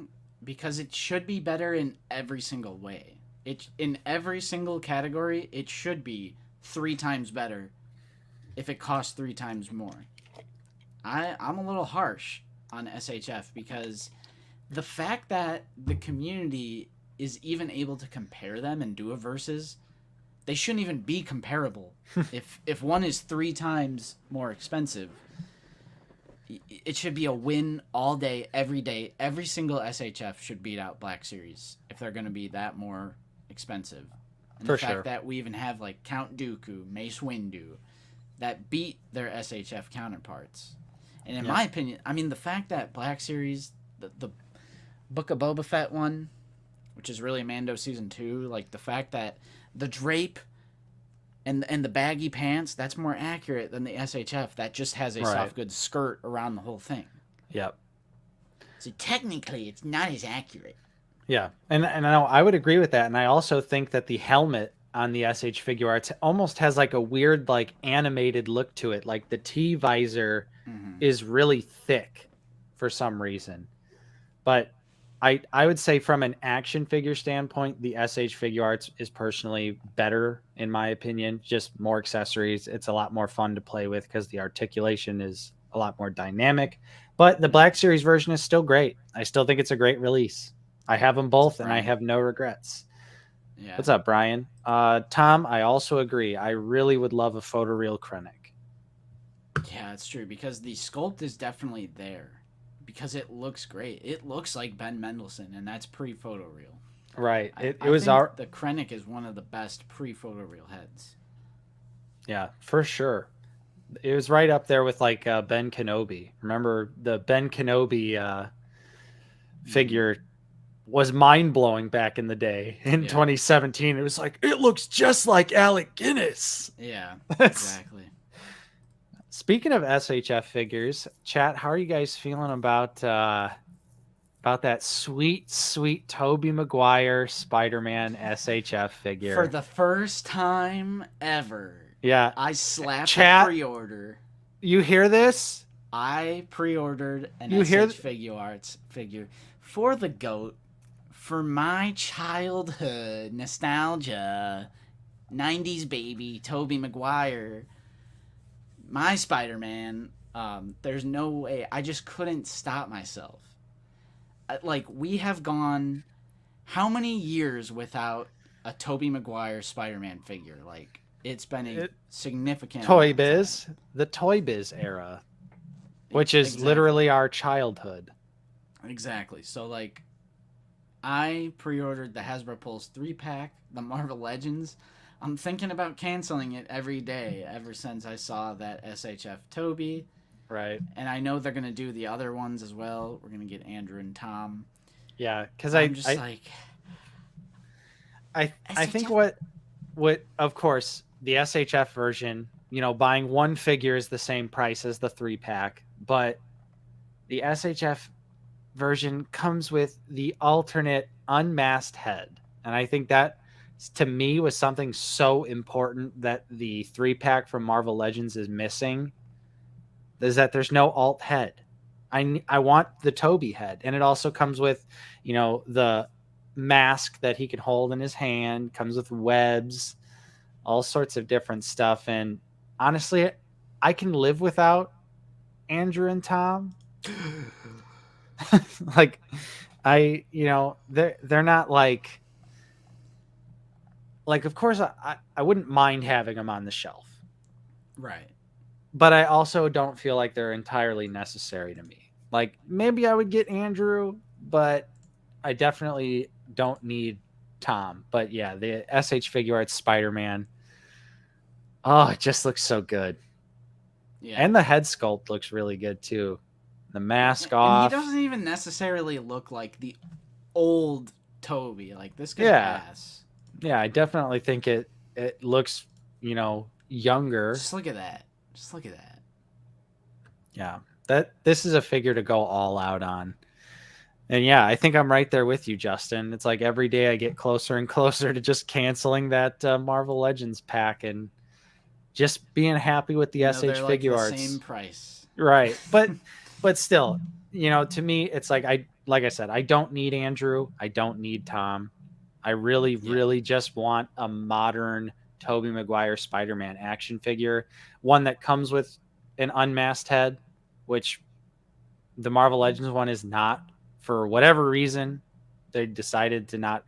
Because it should be better in every single way. In every single category, it should be 3 times better if it costs 3 times more. I'm a little harsh on SHF because the fact that the community is even able to compare them and do a versus, they shouldn't even be comparable. if one is 3 times more expensive, it should be a win all day, every day. Every single SHF should beat out Black Series if they're going to be that more expensive. And the fact that we even have like Count Dooku, Mace Windu, that beat their SHF counterparts. And in my opinion, I mean, the fact that Black Series, the Book of Boba Fett one, which is really Mando Season 2, like the fact that the drape and the baggy pants, that's more accurate than the SHF that just has a soft goods skirt around the whole thing. Yep. So technically, it's not as accurate. Yeah, and I would agree with that, and I also think that the helmet on the SH Figure Arts almost has like a weird like animated look to it. Like the T visor is really thick for some reason. But I would say from an action figure standpoint, the SH Figure Arts is personally better in my opinion. Just more accessories. It's a lot more fun to play with because the articulation is a lot more dynamic. But the Black Series version is still great. I still think it's a great release. I have them both, and I have no regrets. Yeah. What's up, Brian? Tom, I also agree. I really would love a photoreal Krennic. Yeah, it's true, because the sculpt is definitely there. Because it looks great. It looks like Ben Mendelsohn, and that's pre-photoreal. Right. I think the Krennic is one of the best pre-photoreal heads. Yeah, for sure. It was right up there with like Ben Kenobi. Remember the Ben Kenobi figure was mind-blowing back in the day in 2017. It was like, it looks just like Alec Guinness. Yeah, exactly. Speaking of SHF figures, chat, how are you guys feeling about that sweet Tobey Maguire Spider-Man SHF figure? For the first time ever. Yeah. I slapped a pre-order. You hear this? I pre-ordered an SH Figure Arts figure for the GOAT. For my childhood nostalgia, 90s baby, Tobey Maguire, my Spider-Man, there's no way. I just couldn't stop myself. Like, we have gone how many years without a Tobey Maguire Spider-Man figure? Like, it's been a significant Toy Biz, the Toy Biz era, which is literally our childhood. Exactly. So, like, I pre-ordered the Hasbro Pulse 3-pack, the Marvel Legends. I'm thinking about canceling it every day ever since I saw that SHF Toby. Right. And I know they're gonna do the other ones as well. We're gonna get Andrew and Tom. Yeah, because I'm just I think SHF? what of course the SHF version, buying one figure is the same price as the 3-pack, but the SHF version comes with the alternate unmasked head. And I think that to me was something so important that the 3-pack from Marvel Legends is missing, is that there's no alt head. I want the Toby head, and it also comes with, the mask that he can hold in his hand, comes with webs, all sorts of different stuff. And honestly, I can live without Andrew and Tom. Like, they're not like of course I wouldn't mind having them on the shelf, Right. but I also don't feel like they're entirely necessary to me. Like, maybe I would get Andrew, but I definitely don't need Tom. But yeah, the SH Figure Arts Spider-Man, oh, it just looks so good. Yeah. And the head sculpt looks really good too. The mask and off. he doesn't even necessarily look like the old Toby. Like, this could pass. Yeah, I definitely think it looks, younger. Just look at that. Just look at that. Yeah. This is a figure to go all out on. And yeah, I think I'm right there with you, Justin. It's like every day I get closer and closer to just canceling that Marvel Legends pack and just being happy with the SH Figure Arts. Same price. Right. But still, to me, it's like I said, I don't need Andrew. I don't need Tom. I really just want a modern Tobey Maguire Spider-Man action figure, one that comes with an unmasked head, which the Marvel Legends one is not. For whatever reason, they decided to not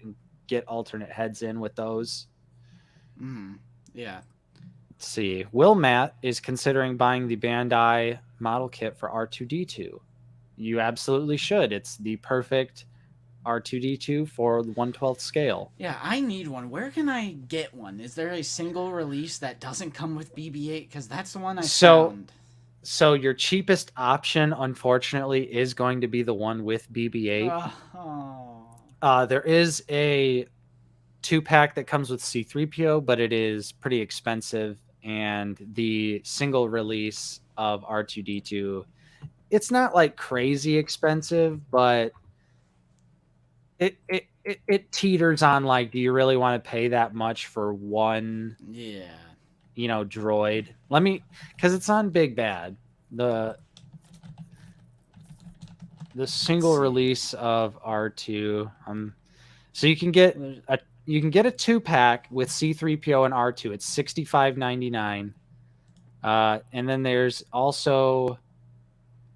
get alternate heads in with those. Yeah. Let's see. Will Matt is considering buying the Bandai model kit for R2-D2. You absolutely should. It's the perfect R2-D2 for the 1/12 scale. Yeah, I need one. Where can I get one? Is there a single release that doesn't come with BB-8? Because that's the one I found. So your cheapest option, unfortunately, is going to be the one with BB-8. There is a 2-pack that comes with C-3PO, but it is pretty expensive. And the single release of R2-D2, it's not like crazy expensive, but it teeters on like, do you really want to pay that much for one? Yeah. Droid. Because it's on Big Bad, the single release of R2. So you can get a 2-pack with C-3PO and R2. It's $65.99. And then there's also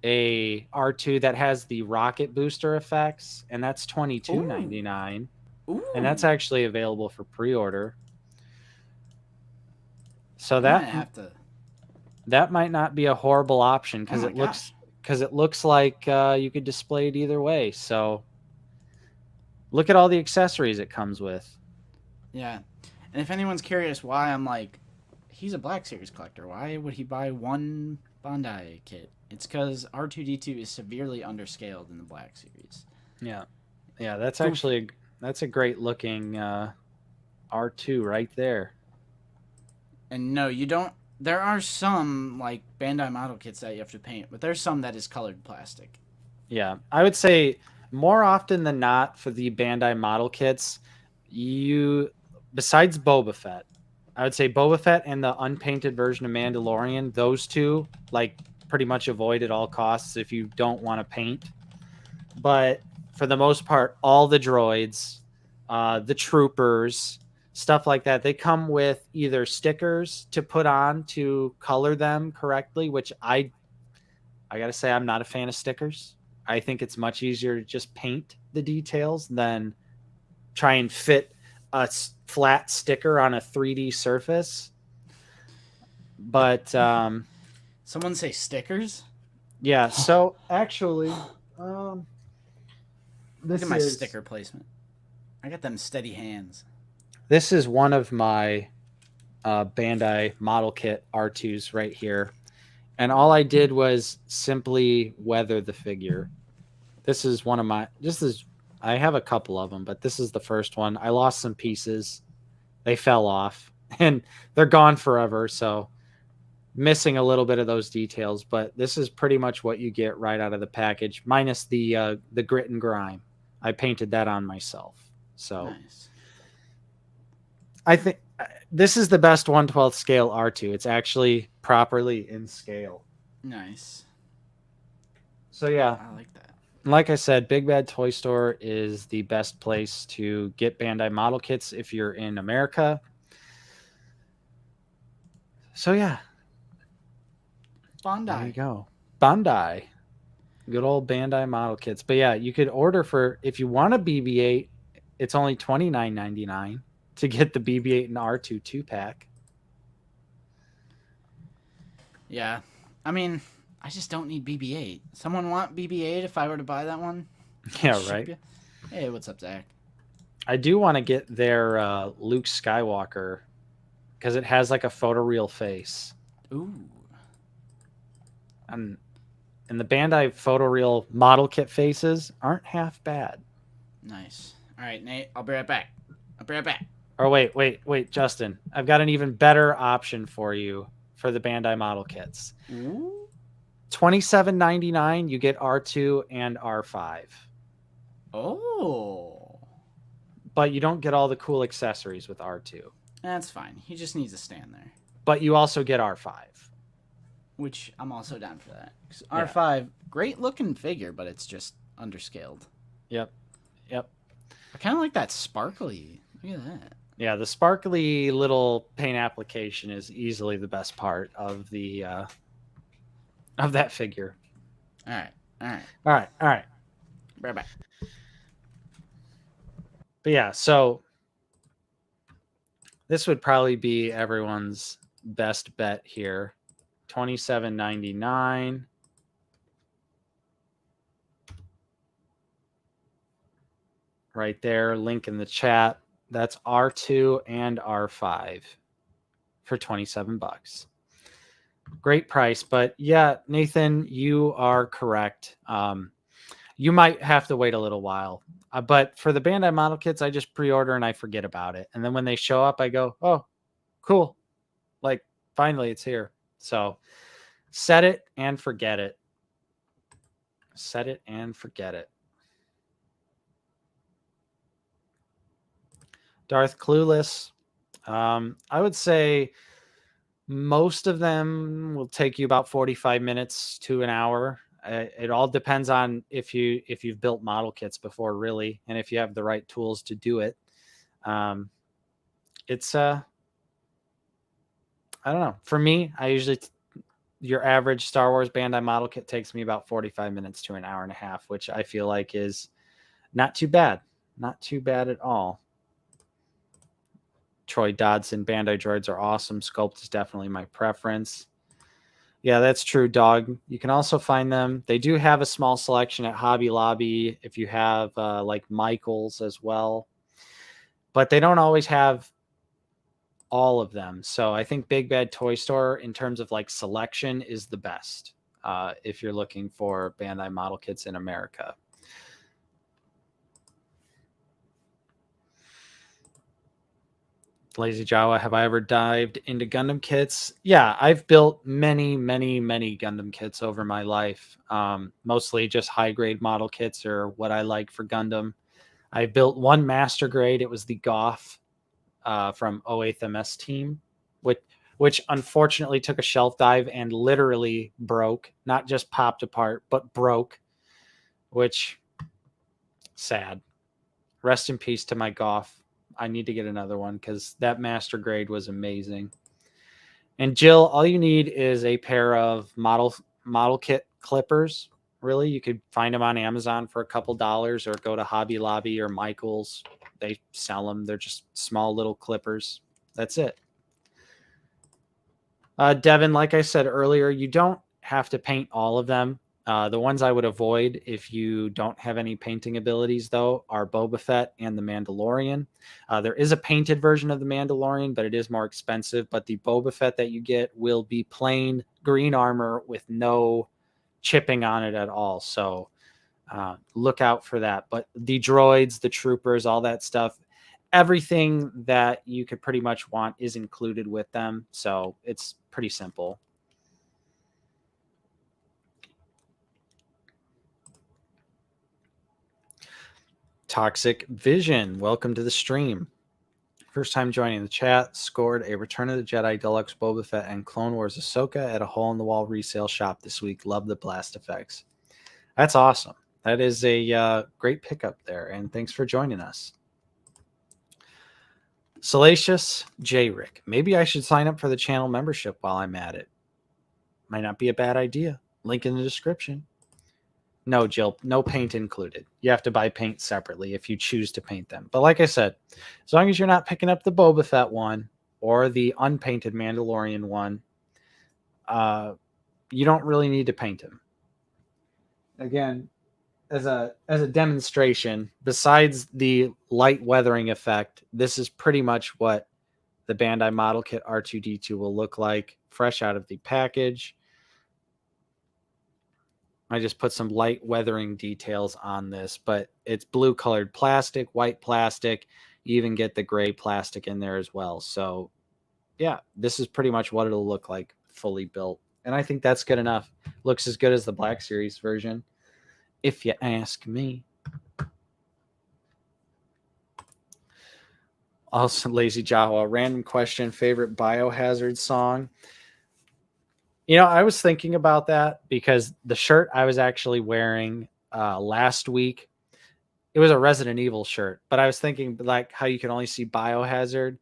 a R2 that has the rocket booster effects, and that's $22.99. And that's actually available for pre-order. So that might not be a horrible option because it looks like you could display it either way. So look at all the accessories it comes with. Yeah. And if anyone's curious why I'm like, he's a Black Series collector, why would he buy one Bandai kit? It's because R2-D2 is severely underscaled in the Black Series. Yeah. Yeah, that's actually that's a great looking R2 right there. And no, you don't. There are some like Bandai model kits that you have to paint, but there's some that is colored plastic. Yeah, I would say more often than not for the Bandai model kits, besides Boba Fett, I would say Boba Fett and the unpainted version of Mandalorian, those two like pretty much avoid at all costs if you don't want to paint. But for the most part, all the droids, the troopers, stuff like that, they come with either stickers to put on to color them correctly, which I gotta say, I'm not a fan of stickers. I think it's much easier to just paint the details than try and fit a flat sticker on a 3D surface. But someone say stickers? Yeah, so actually look at my sticker placement. I got them steady hands. This is one of my Bandai model kit R2s right here. And all I did was simply weather the figure. This is one of my, I have a couple of them, but this is the first one. I lost some pieces. They fell off and they're gone forever. So missing a little bit of those details, but this is pretty much what you get right out of the package, minus the grit and grime. I painted that on myself. So Nice. I think this is the best 1/12 scale R2. It's actually properly in scale. Nice. So yeah, I like that. like I said, Big Bad Toy Store is the best place to get Bandai model kits if you're in America. So yeah, Bondi. there you go. Bandai. Good old Bandai model kits. But yeah, you could order for, if you want a BB-8, it's only $29.99 to get the BB-8 and R2 2-pack. Yeah. I mean, I just don't need BB-8. Someone want BB-8 if I were to buy that one? Yeah, right. Hey, what's up, Zach? I do want to get their Luke Skywalker because it has like a photoreal face. Ooh. And the Bandai photoreal model kit faces aren't half bad. Nice. All right, Nate, I'll be right back. Or wait, Justin. I've got an even better option for you for the Bandai model kits. Ooh. $27.99, you get R2 and R5. Oh. But you don't get all the cool accessories with R2. That's fine. He just needs to stand there. But you also get R5. Which I'm also down for that. R5, great looking figure, but it's just underscaled. Yep. I kind of like that sparkly. Look at that. Yeah, the sparkly little paint application is easily the best part of the of that figure. All right. Right back. But yeah, so this would probably be everyone's best bet here. $27.99. Right there, link in the chat. That's R2 and R5 for $27. Great price, but yeah, Nathan, you are correct. You might have to wait a little while. But for the Bandai model kits, I just pre-order and I forget about it. And then when they show up, I go, oh, cool. Like, finally, it's here. So set it and forget it. Set it and forget it. Darth Clueless. I would say most of them will take you about 45 minutes to an hour. It all depends on if you've built model kits before, really, and if you have the right tools to do it. It's I don't know. For me, I usually your average Star Wars Bandai model kit takes me about 45 minutes to an hour and a half, which I feel like is not too bad. Not too bad at all. Troy Dodson Bandai droids are awesome. Sculpt is definitely my preference. Yeah, that's true, Dog. You can also find them. They do have a small selection at Hobby Lobby if you have like Michaels as well. But they don't always have all of them. So I think Big Bad Toy Store, in terms of like selection, is the best if you're looking for Bandai model kits in America. Lazy Jawa, have I ever dived into Gundam kits? Yeah, I've built many Gundam kits over my life. Mostly just high grade model kits are what I like for Gundam. I built one master grade. It was the Goth from 08th MS Team, which unfortunately took a shelf dive and literally broke. Not just popped apart, but broke, which sad. Rest in peace to my Goth. I need to get another one because that master grade was amazing. And Jill, all you need is a pair of model kit clippers. Really, you could find them on Amazon for a couple dollars, or go to Hobby Lobby or Michaels. They sell them. They're just small little clippers. That's it. Devin, like I said earlier, you don't have to paint all of them. The ones I would avoid if you don't have any painting abilities, though, are Boba Fett and the Mandalorian. There is a painted version of the Mandalorian, but it is more expensive. But the Boba Fett that you get will be plain green armor with no chipping on it at all. So look out for that. But the droids, the troopers, all that stuff, everything that you could pretty much want is included with them. So it's pretty simple. Toxic Vision, welcome to the stream. First time joining the chat, scored a Return of the Jedi Deluxe Boba Fett and Clone Wars Ahsoka at a hole-in-the-wall resale shop this week. Love the blast effects. That's awesome. That is a great pickup there, and thanks for joining us. Salacious J. Rick, maybe I should sign up for the channel membership while I'm at it. Might not be a bad idea. Link in the description. No, Jill, no paint included. You have to buy paint separately if you choose to paint them. But like I said, as long as you're not picking up the Boba Fett one or the unpainted Mandalorian one, you don't really need to paint them. Again, as a demonstration, besides the light weathering effect, this is pretty much what the Bandai model kit R2-D2 will look like fresh out of the package. I just put some light weathering details on this, but it's blue colored plastic, white plastic. You even get the gray plastic in there as well. So yeah, this is pretty much what it'll look like fully built. And I think that's good enough. Looks as good as the Black Series version, if you ask me. Also, Lazy Jawa, random question, favorite Biohazard song? You know, I was thinking about that because the shirt I was actually wearing last week, it was a Resident Evil shirt, but I was thinking like how you can only see Biohazard,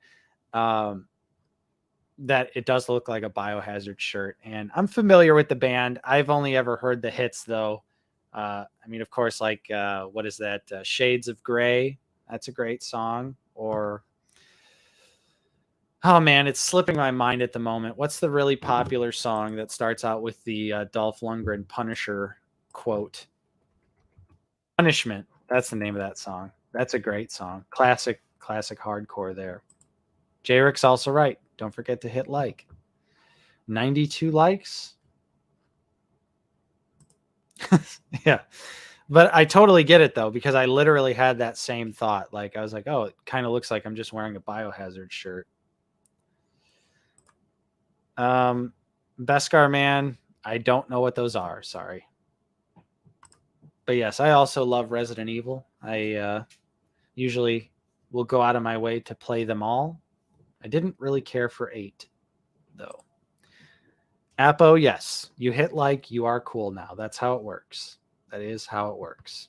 that it does look like a Biohazard shirt. And I'm familiar with the band. I've only ever heard the hits though. I mean, of course, like what is that? Shades of Grey. That's a great song. Or oh man, it's slipping my mind at the moment. What's the really popular song that starts out with the Dolph Lundgren Punisher quote? Punishment. That's the name of that song. That's a great song. Classic hardcore there. J-Rick's also right. Don't forget to hit like. 92 likes. Yeah. But I totally get it though, because I literally had that same thought. Like I was like, oh, it kind of looks like I'm just wearing a Biohazard shirt. Beskar Man, I don't know what those are. Sorry. But yes, I also love Resident Evil. I usually will go out of my way to play them all. I didn't really care for 8, though. Apo, yes. You hit like, you are cool now. That's how it works. That is how it works.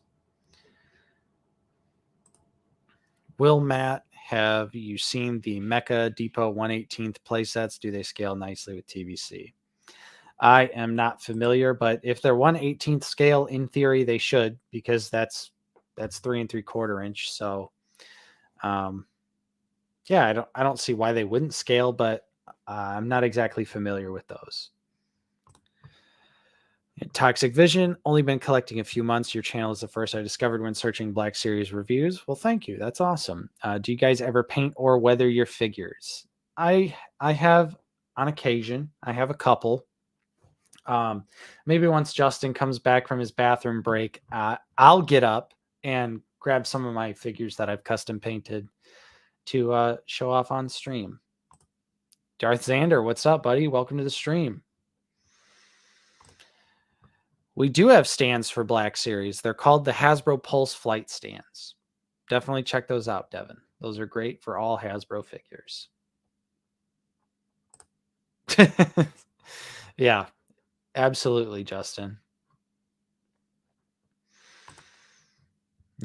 Will Matt, have you seen the Mecha Depot 1/18th playsets? Do they scale nicely with TVC? I am not familiar, but if they're 1/18th scale, in theory they should, because that's 3 3/4 inch. So, yeah, I don't see why they wouldn't scale, but I'm not exactly familiar with those. Toxic Vision, only been collecting a few months. Your channel is the first I discovered when searching Black Series reviews. Well, thank you. That's awesome. Do you guys ever paint or weather your figures? I have on occasion. I have a couple. Maybe once Justin comes back from his bathroom break, I'll get up and grab some of my figures that I've custom painted to show off on stream. Darth Xander, what's up, buddy? Welcome to the stream. We do have stands for Black Series. They're called the Hasbro Pulse Flight stands. Definitely check those out, Devin. Those are great for all Hasbro figures. Yeah, absolutely, Justin.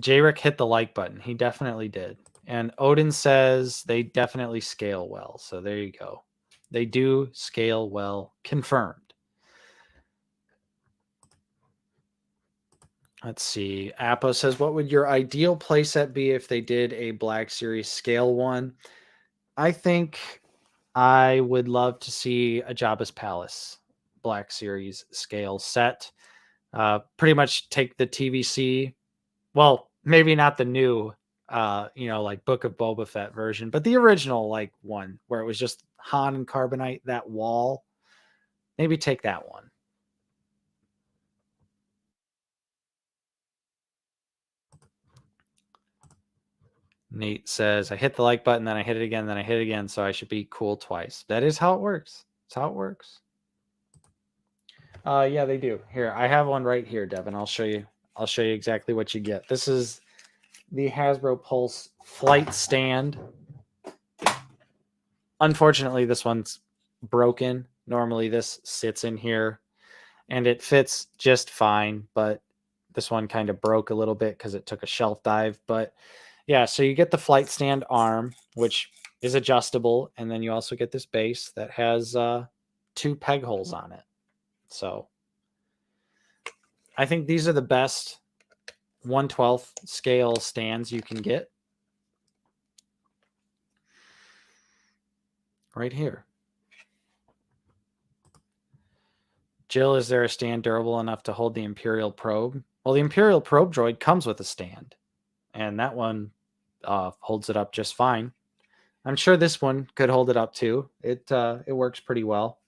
J-Rick hit the like button. He definitely did. And Odin says they definitely scale well. So there you go. They do scale well. Confirmed. Let's see. Apo says, what would your ideal playset be if they did a Black Series scale one? I think I would love to see a Jabba's Palace Black Series scale set. Pretty much take the TVC. Well, maybe not the new, like Book of Boba Fett version, but the original like one where it was just Han and Carbonite, that wall. Maybe take that one. Nate says, I hit the like button, then I hit it again, then I hit it again, so I should be cool twice. That is how it works. That's how it works. Yeah, they do. Here, I have one right here, Devin. I'll show you. I'll show you exactly what you get. This is the Hasbro Pulse flight stand. Unfortunately, this one's broken. Normally, this sits in here, and it fits just fine, but this one kind of broke a little bit because it took a shelf dive. But yeah, so you get the flight stand arm, which is adjustable, and then you also get this base that has 2 peg holes on it. So I think these are the best 1/12 scale stands you can get. Right here. Jill, is there a stand durable enough to hold the Imperial probe? Well, the Imperial probe droid comes with a stand, and that one holds it up just fine. I'm sure this one could hold it up too. It works pretty well.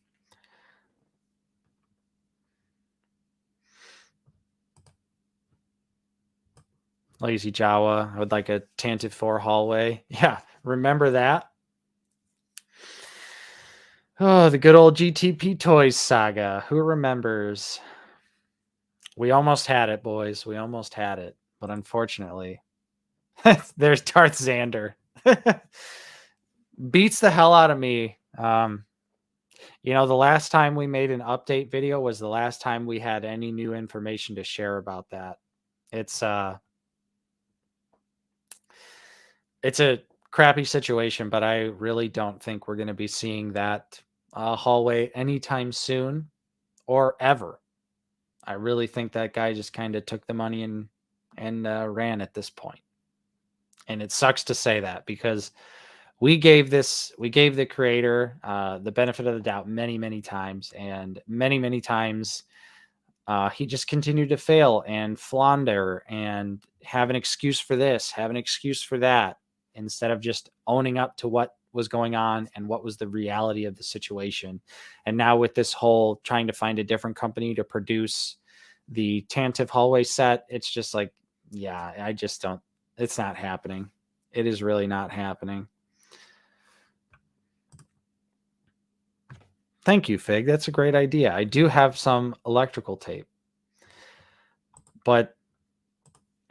Lazy Jawa, I would like a Tantive 4 hallway. Yeah, remember that? Oh, the good old GTP Toys saga. Who remembers? We almost had it, boys. We almost had it. But unfortunately, there's Darth Xander. Beats the hell out of me. The last time we made an update video was the last time we had any new information to share about that. It's a crappy situation, but I really don't think we're going to be seeing that hallway anytime soon or ever. I really think that guy just kind of took the money and ran at this point. And it sucks to say that because we gave the creator the benefit of the doubt many, many times, and many, many times he just continued to fail and flounder and have an excuse for this, have an excuse for that, instead of just owning up to what was going on and what was the reality of the situation. And now with this whole trying to find a different company to produce the Tantive hallway set, it's just like, yeah, I just don't, it's not happening. It is really not happening. Thank you, Fig. That's a great idea. I do have some electrical tape. But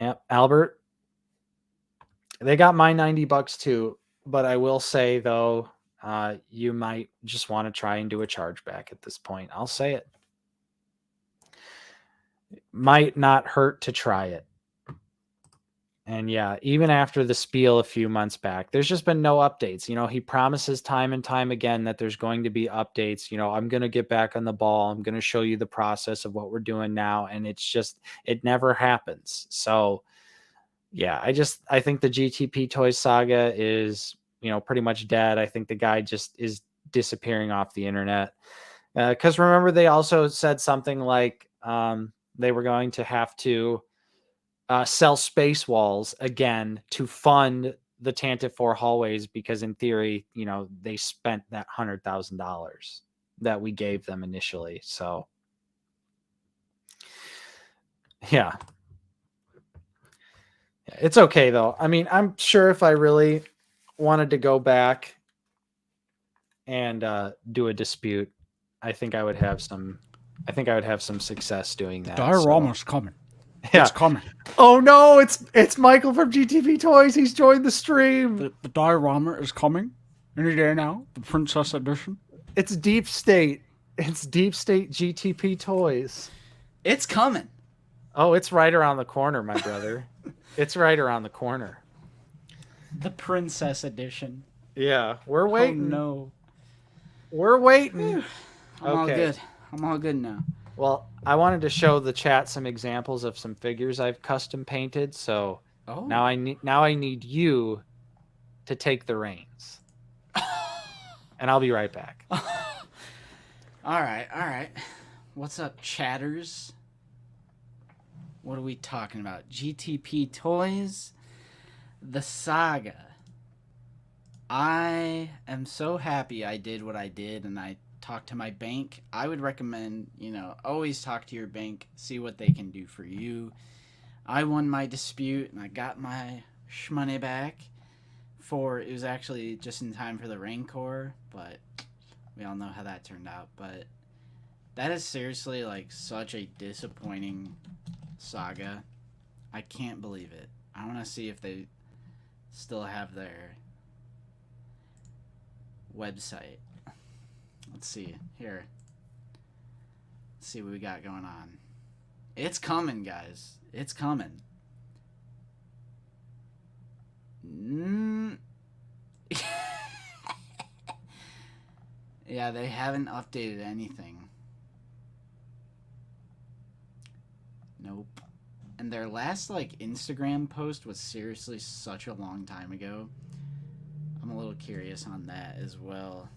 yeah, Albert, they got my $90 too. But I will say, though, you might just want to try and do a chargeback at this point. I'll say it. Might not hurt to try it. And yeah, even after the spiel a few months back, there's just been no updates. He promises time and time again that there's going to be updates. I'm going to get back on the ball. I'm going to show you the process of what we're doing now. And it never happens. So yeah, I think the GTP Toys saga is, pretty much dead. I think the guy just is disappearing off the internet. Because remember, they also said something like they were going to have to sell space walls again to fund the Tantive 4 hallways, because in theory, they spent that $100,000 that we gave them initially. So yeah, it's okay though. I mean, I'm sure if I really wanted to go back and do a dispute, I think I would have some success doing that. Diorama's coming. Yeah. It's coming. Oh no, it's Michael from GTP Toys. He's joined the stream. The diorama is coming any day now. The Princess Edition. It's Deep State. It's Deep State GTP Toys. It's coming. Oh, it's right around the corner, my brother. It's right around the corner. The Princess Edition. Yeah, we're waiting. Oh no. We're waiting. I'm all good. I'm all good now. Well, I wanted to show the chat some examples of some figures I've custom painted. So now I need you to take the reins, and I'll be right back. All right. What's up, chatters? What are we talking about? GTP Toys, the Saga. I am so happy I did what I did and I talked to my bank. I would recommend, always talk to your bank, see what they can do for you. I won my dispute and I got my shmoney back it was actually just in time for the Rancor, but we all know how that turned out. But that is seriously like such a disappointing saga. I can't believe it. I want to see if they still have their website. Let's see here. Let's see what we got going on. It's coming, guys. It's coming. Yeah, they haven't updated anything. Nope. And their last Instagram post was seriously such a long time ago. I'm a little curious on that as well.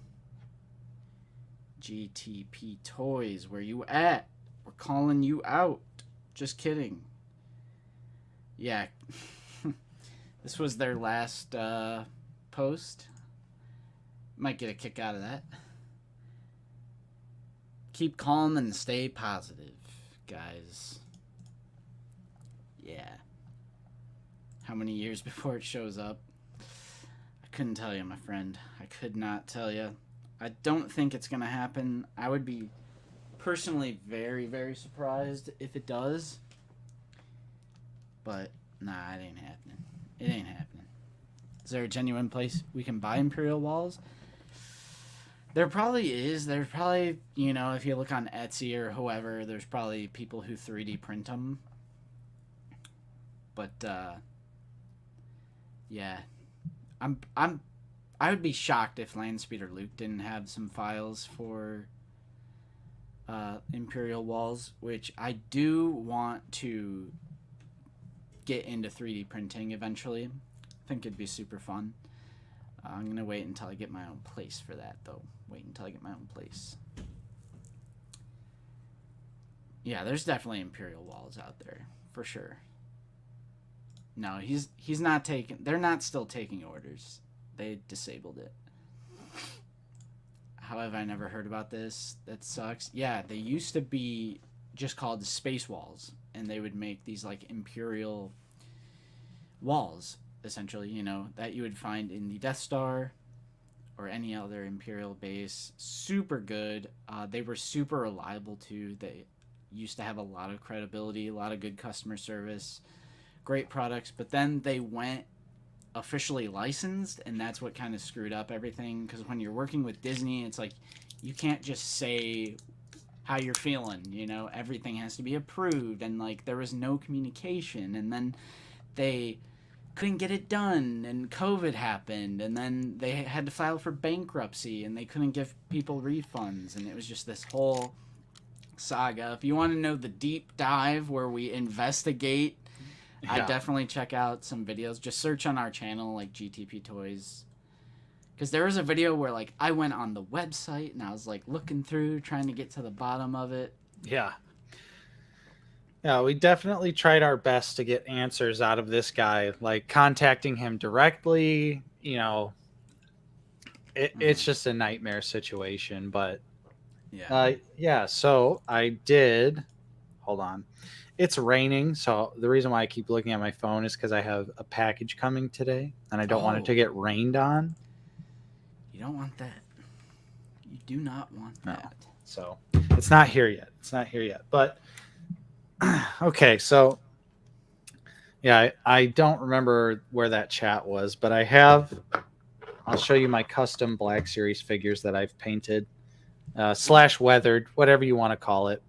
GTP Toys, where you at? We're calling you out. Just kidding. Yeah. This was their last post. Might get a kick out of that. Keep calm and stay positive, guys. Yeah. How many years before it shows up? I couldn't tell you, my friend. I could not tell you. I don't think it's going to happen. I would be personally very, very surprised if it does. But, nah, it ain't happening. It ain't happening. Is there a genuine place we can buy Imperial Walls? There probably is. There's probably, if you look on Etsy or whoever, there's probably people who 3D print them. But, yeah. I would be shocked if Landspeeder Luke didn't have some files for Imperial Walls, which I do want to get into 3D printing eventually. I think it'd be super fun. I'm going to wait until I get my own place for that, though. Wait until I get my own place. Yeah, there's definitely Imperial Walls out there, for sure. No, he's not taking... They're not still taking orders. They disabled it. How have I never heard about this? That sucks. Yeah, they used to be just called Space Walls, and they would make these Imperial walls, essentially, that you would find in the Death Star or any other Imperial base. Super good. They were super reliable, too. They used to have a lot of credibility, a lot of good customer service, great products, but then they went officially licensed, and that's what kind of screwed up everything, because when you're working with Disney, it's like you can't just say how you're feeling, everything has to be approved, and there was no communication, and then they couldn't get it done, and COVID happened, and then they had to file for bankruptcy, and they couldn't give people refunds, and it was just this whole saga. If you want to know the deep dive where we investigate, yeah. I definitely check out some videos. Just search on our channel, GTP Toys. Because there was a video where, I went on the website, and I was, looking through, trying to get to the bottom of it. Yeah. Yeah, we definitely tried our best to get answers out of this guy, contacting him directly, it's just a nightmare situation, but yeah, so I did, hold on. It's raining, so the reason why I keep looking at my phone is because I have a package coming today, and I don't want it to get rained on. You don't want that. You do not want that. No. So it's not here yet. But okay, so yeah, I don't remember where that chat was, but I'll show you my custom Black Series figures that I've painted, / weathered, whatever you want to call it.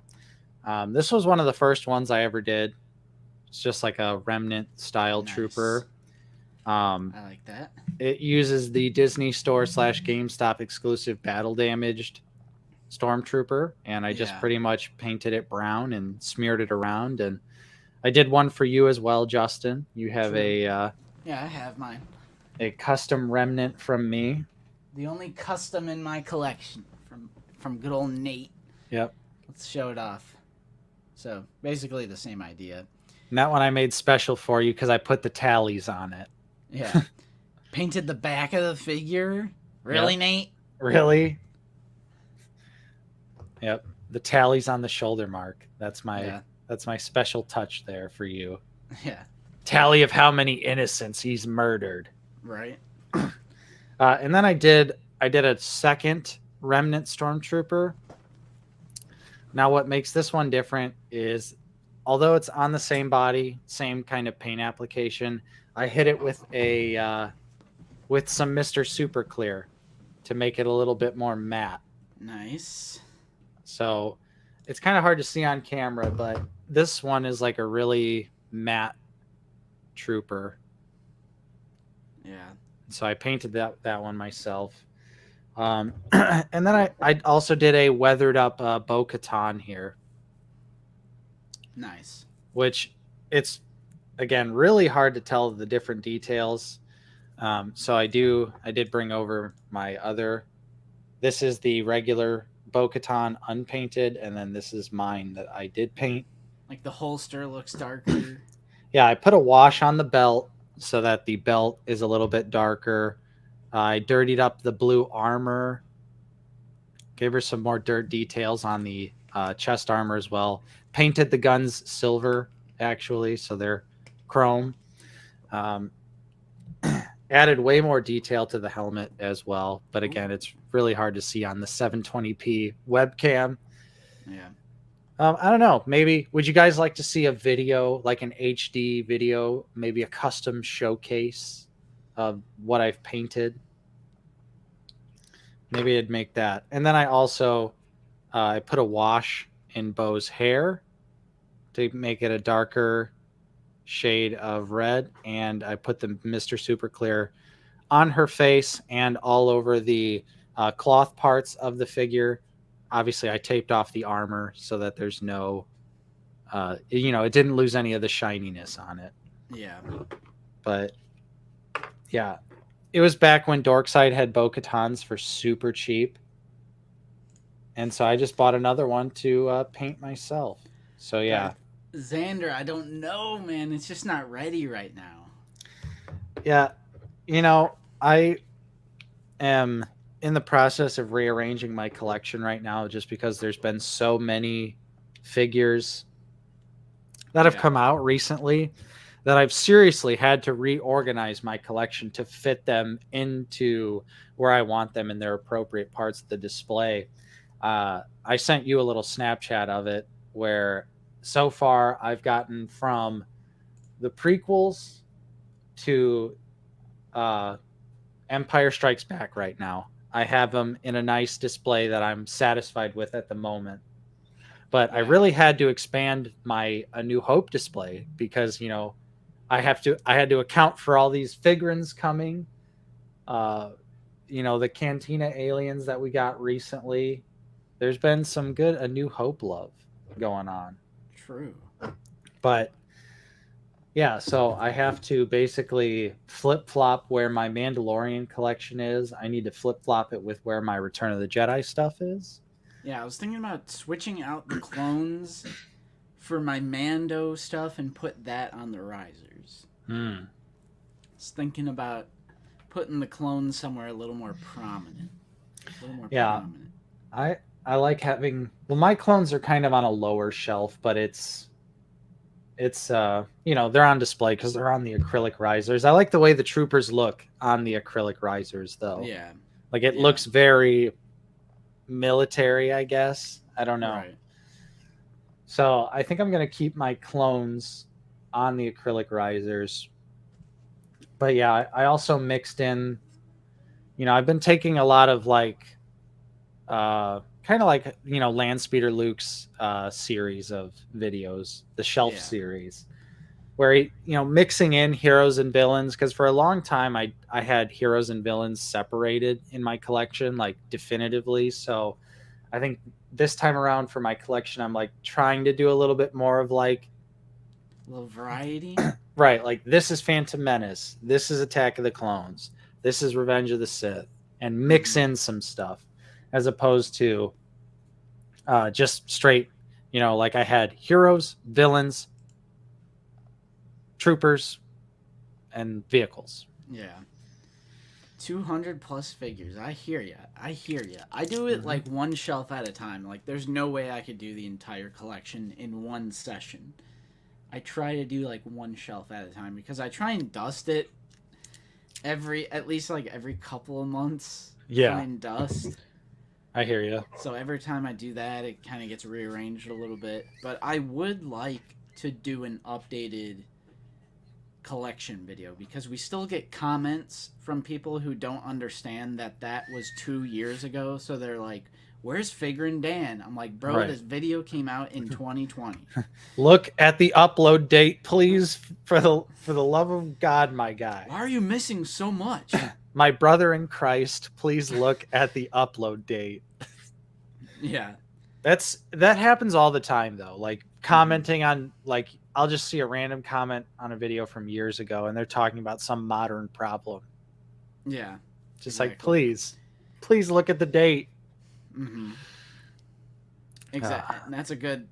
This was one of the first ones I ever did. It's just like a remnant style trooper. I like that. It uses the Disney Store / GameStop exclusive battle damaged Stormtrooper, and I just pretty much painted it brown and smeared it around. And I did one for you as well, Justin. You have yeah, I have mine. A custom remnant from me. The only custom in my collection from good old Nate. Yep. Let's show it off. So basically the same idea. And that one I made special for you because I put the tallies on it. Yeah. Painted the back of the figure? Really, Yep. Nate? Really? Yep. The tallies on the shoulder mark. That's my special touch there for you. Yeah. Tally of how many innocents he's murdered. Right. And then I did a second remnant stormtrooper. Now what makes this one different is, although it's on the same body, same kind of paint application, I hit it with a with some Mr. Super Clear to make it a little bit more matte. Nice. So it's kind of hard to see on camera, but this one is like a really matte trooper. Yeah. So I painted that one myself. And then I also did a weathered up Bo-Katan here. Nice. Which it's, again, really hard to tell the different details. So I did bring over my other. This is the regular Bo-Katan unpainted, and then this is mine that I did paint. Like the holster looks darker. Yeah, I put a wash on the belt so that the belt is a little bit darker. I dirtied up the blue armor. Gave her some more dirt details on the chest armor as well. Painted the guns silver, actually, so they're chrome. Added way more detail to the helmet as well, but again, it's really hard to see on the 720p webcam. Yeah. I don't know. Maybe would you guys like to see a video, like an HD video, maybe a custom showcase of what I've painted? Maybe I'd make that. And then I also I put a wash in Bo's hair to make it a darker shade of red, and I put the Mr. Super Clear on her face and all over the cloth parts of the figure. Obviously, I taped off the armor so that there's no, it didn't lose any of the shininess on it. Yeah. But yeah, it was back when Dorkside had Bo-Katans for super cheap. And so I just bought another one to paint myself. So yeah. Xander, I don't know, man. It's just not ready right now. Yeah. I am in the process of rearranging my collection right now just because there's been so many figures that have come out recently that I've seriously had to reorganize my collection to fit them into where I want them in their appropriate parts of the display. I sent you a little Snapchat of it where so far I've gotten from the prequels to Empire Strikes Back right now. I have them in a nice display that I'm satisfied with at the moment. But I really had to expand my A New Hope display because, I had to account for all these figurines coming. The Cantina aliens that we got recently. There's been some good A New Hope love going on. True. But yeah, so I have to basically flip-flop where my Mandalorian collection is. I need to flip-flop it with where my Return of the Jedi stuff is. Yeah, I was thinking about switching out the clones for my Mando stuff and put that on the risers. I was thinking about putting the clones somewhere a little more prominent. Prominent. I like having... Well, my clones are kind of on a lower shelf, but it's they're on display because they're on the acrylic risers. I like the way the troopers look on the acrylic risers, though. Yeah. Like, it looks very military, I guess. I don't know. Right. So I think I'm going to keep my clones on the acrylic risers. But yeah, I also mixed in, I've been taking a lot of kind of like Landspeeder Luke's series of videos, the shelf series, where mixing in heroes and villains, because for a long time I had heroes and villains separated in my collection, like definitively. So I think this time around for my collection I'm like trying to do a little bit more of like a little variety. Right, like this is Phantom Menace, this is Attack of the Clones, this is Revenge of the Sith, and mix in some stuff as opposed to just straight, like I had heroes, villains, troopers and vehicles. Yeah. 200 plus figures. I hear ya. I do it like one shelf at a time. Like there's no way I could do the entire collection in one session. I try to do like one shelf at a time because I try and dust it at least every couple of months. Yeah. Try and dust. I hear you. So every time I do that, it kind of gets rearranged a little bit. But I would like to do an updated collection video because we still get comments from people who don't understand that was 2 years ago. So they're like, where's Figuring Dan? I'm like, bro, this video came out in 2020. Look at the upload date, please, for the love of God, my guy. Why are you missing so much? My brother in Christ, please look at the upload date. Yeah. That happens all the time though. Like commenting on like I'll just see a random comment on a video from years ago and they're talking about some modern problem. Yeah. Just like please look at the date. Mm-hmm. Exactly. And that's a good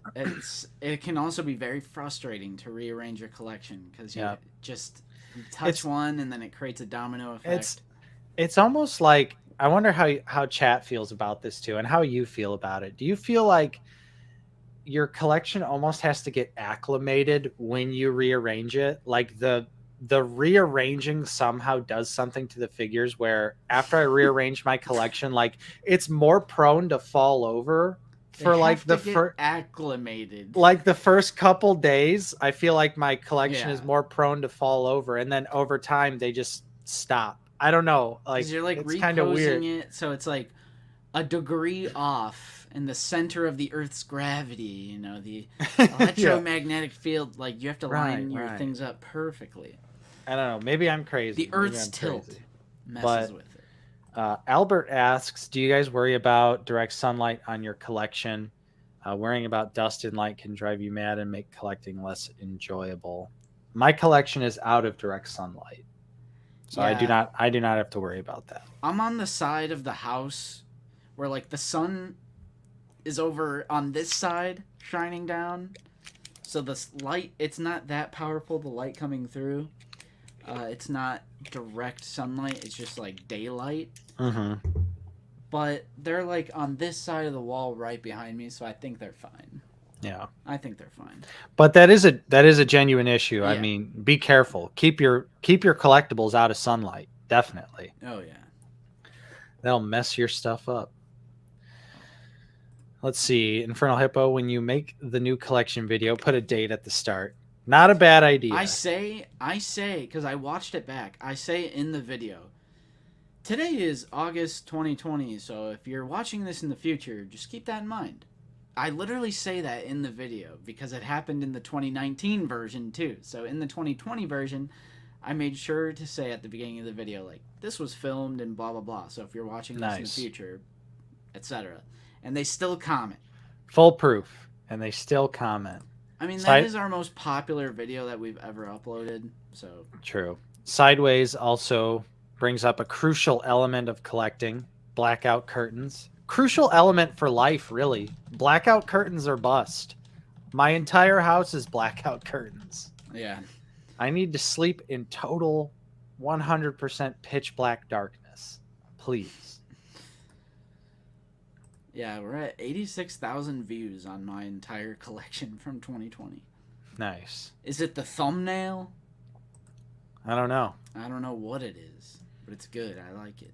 it can also be very frustrating to rearrange your collection because you just touch one and then it creates a domino effect. It's almost like I wonder how chat feels about this too and how you feel about it. Do you feel like your collection almost has to get acclimated when you rearrange it? Like the rearranging somehow does something to the figures where after I rearrange my collection, like it's more prone to fall over for like the first acclimated. Like the first couple days, I feel like my collection is more prone to fall over and then over time they just stop. I don't know. Like you're like reposing it, so it's like a degree off in the center of the Earth's gravity. You know, the electromagnetic field. Like you have to line your things up perfectly. I don't know. Maybe I'm crazy. The Earth's tilt messes with it. Albert asks, "Do you guys worry about direct sunlight on your collection? Worrying about dust and light can drive you mad and make collecting less enjoyable." My collection is out of direct sunlight. So I do not have to worry about that. I'm on the side of the house where like the sun is over on this side shining down. So the light, it's not that powerful, the light coming through. It's not direct sunlight, it's just like daylight. Mm-hmm. But they're like on this side of the wall right behind me, so I think they're fine. Yeah. I think they're fine. But that is a genuine issue. Yeah. I mean, be careful. Keep your collectibles out of sunlight. Definitely. Oh yeah. That'll mess your stuff up. Let's see. Infernal Hippo, when you make the new collection video, put a date at the start. Not a bad idea. I say, because I watched it back, I say in the video, today is August 2020, so if you're watching this in the future, just keep that in mind. I literally say that in the video because it happened in the 2019 version too. So in the 2020 version, I made sure to say at the beginning of the video, like, this was filmed and blah, blah, blah. So if you're watching this in the future, etc. And they still comment. Full proof. And they still comment. I mean, that is our most popular video that we've ever uploaded. So true. Sideways also brings up a crucial element of collecting, blackout curtains. Crucial element for life, really. Blackout curtains are bust. My entire house is blackout curtains. Yeah. I need to sleep in total 100% pitch black darkness. Please. Yeah, we're at 86,000 views on my entire collection from 2020. Nice. Is it the thumbnail? I don't know. I don't know what it is, but it's good. I like it.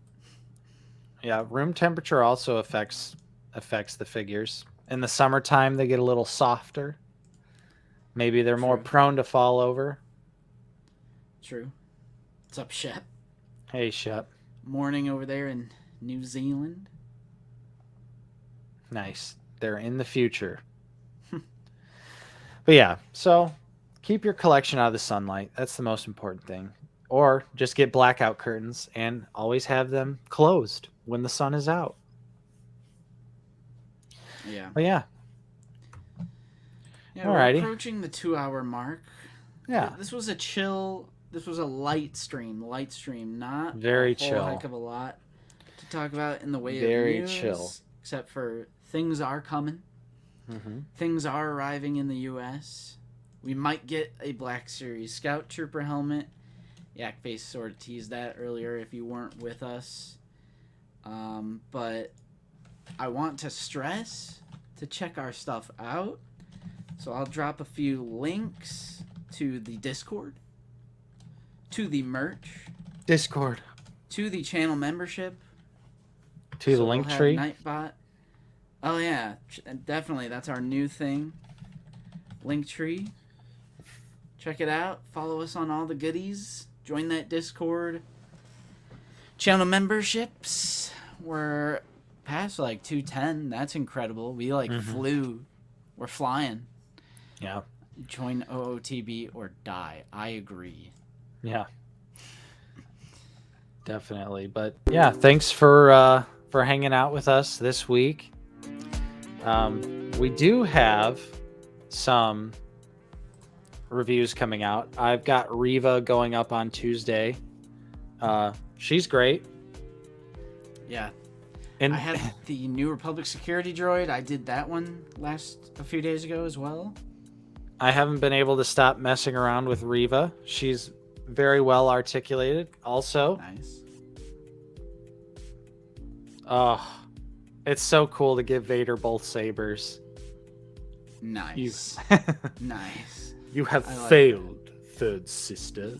Yeah, room temperature also affects the figures. In the summertime, they get a little softer. Maybe they're more prone to fall over. True. What's up, Shep? Hey, Shep. Morning over there in New Zealand. Nice. They're in the future. But yeah, so keep your collection out of the sunlight. That's the most important thing. Or just get blackout curtains and always have them closed when the sun is out. Yeah. But yeah. Yeah, we're approaching the 2-hour mark. Yeah. This was a chill, this was a light stream, not very a whole chill. Heck of a lot to talk about in the way very of news. Chill. Except for things are coming. Mm-hmm. Things are arriving in the U.S. We might get a Black Series Scout Trooper helmet. Yakface sort of teased that earlier if you weren't with us. But I want to stress to check our stuff out. So I'll drop a few links to the Discord, to the merch, Discord, to the channel membership, to the link tree. Nightbot. Oh yeah, definitely. That's our new thing. Linktree. Check it out. Follow us on all the goodies. Join that Discord. Channel memberships. We're past like 210. That's incredible. We flew. We're flying. Yeah. Join OOTB or die. I agree. Yeah. Definitely. But yeah, thanks for hanging out with us this week. We do have some reviews coming out. I've got Riva going up on Tuesday. She's great. Yeah. And I had the New Republic security droid. I did that one a few days ago as well. I haven't been able to stop messing around with Riva. She's very well articulated. Also, Nice. oh, it's so cool to give Vader both sabers. Nice. Nice. You have I like failed, third sister.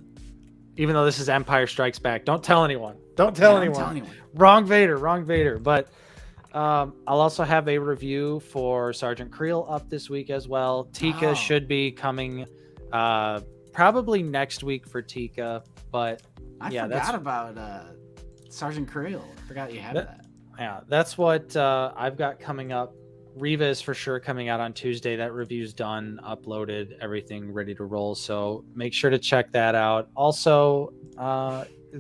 Even though this is Empire Strikes Back. Don't tell anyone. Don't tell anyone. Don't tell anyone. Wrong Vader. But I'll also have a review for Sergeant Creel up this week as well. Tika should be coming probably next week for Tika. But I yeah, forgot about Sergeant Creel. I forgot you had that. Yeah, that's what I've got coming up. Riva is for sure coming out on Tuesday. That review's done, uploaded, everything ready to roll. So make sure to check that out. Also,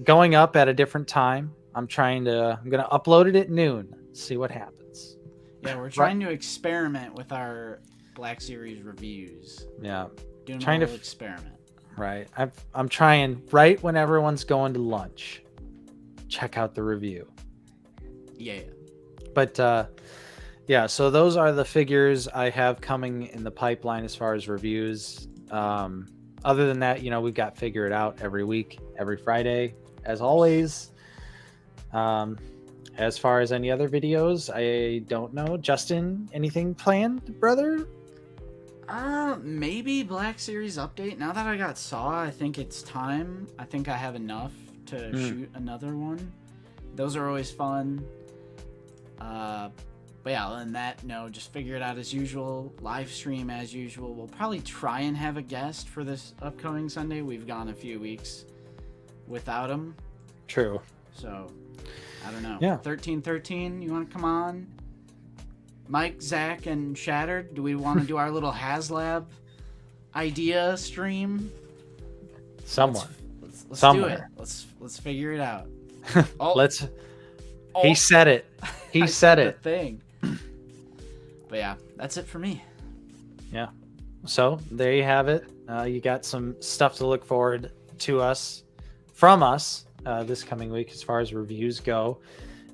going up at a different time. I'm going to upload it at noon. See what happens. Yeah, we're trying to experiment with our Black Series reviews. Yeah. Doing Trying a to little experiment. Right. I'm trying right when everyone's going to lunch. Check out the review. Yeah. But yeah, so those are the figures I have coming in the pipeline as far as reviews. Other than that, we've got Figure It Out every week, every Friday, as always. As far as any other videos, I don't know. Justin, anything planned, brother? Maybe Black Series update. Now that I got Saw, I think it's time. I think I have enough to shoot another one. Those are always fun. But yeah, other than that, no, just Figure It Out as usual. Live stream as usual. We'll probably try and have a guest for this upcoming Sunday. We've gone a few weeks without him. True. So, I don't know. Yeah. 1313, you want to come on? Mike, Zach, and Shattered, do we want to do our little HasLab idea stream? Someone. Let's Somewhere. do it. Let's figure it out. He said it. He said it. The thing. But yeah, that's it for me. Yeah. So there you have it. You got some stuff to look forward to from us this coming week as far as reviews go.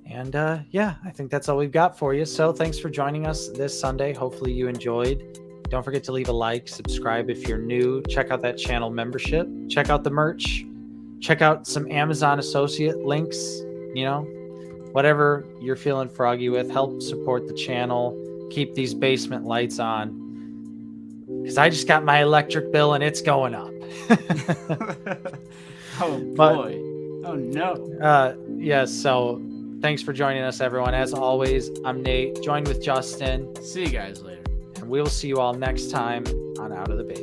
And yeah, I think that's all we've got for you. So thanks for joining us this Sunday. Hopefully you enjoyed. Don't forget to leave a like, subscribe if you're new. Check out that channel membership. Check out the merch. Check out some Amazon associate links. Whatever you're feeling froggy with, help support the channel. Keep these basement lights on. Because I just got my electric bill and it's going up. Oh boy. Oh no. Yeah, so thanks for joining us, everyone. As always, I'm Nate, joined with Justin. See you guys later. And we will see you all next time on Out of the Basement.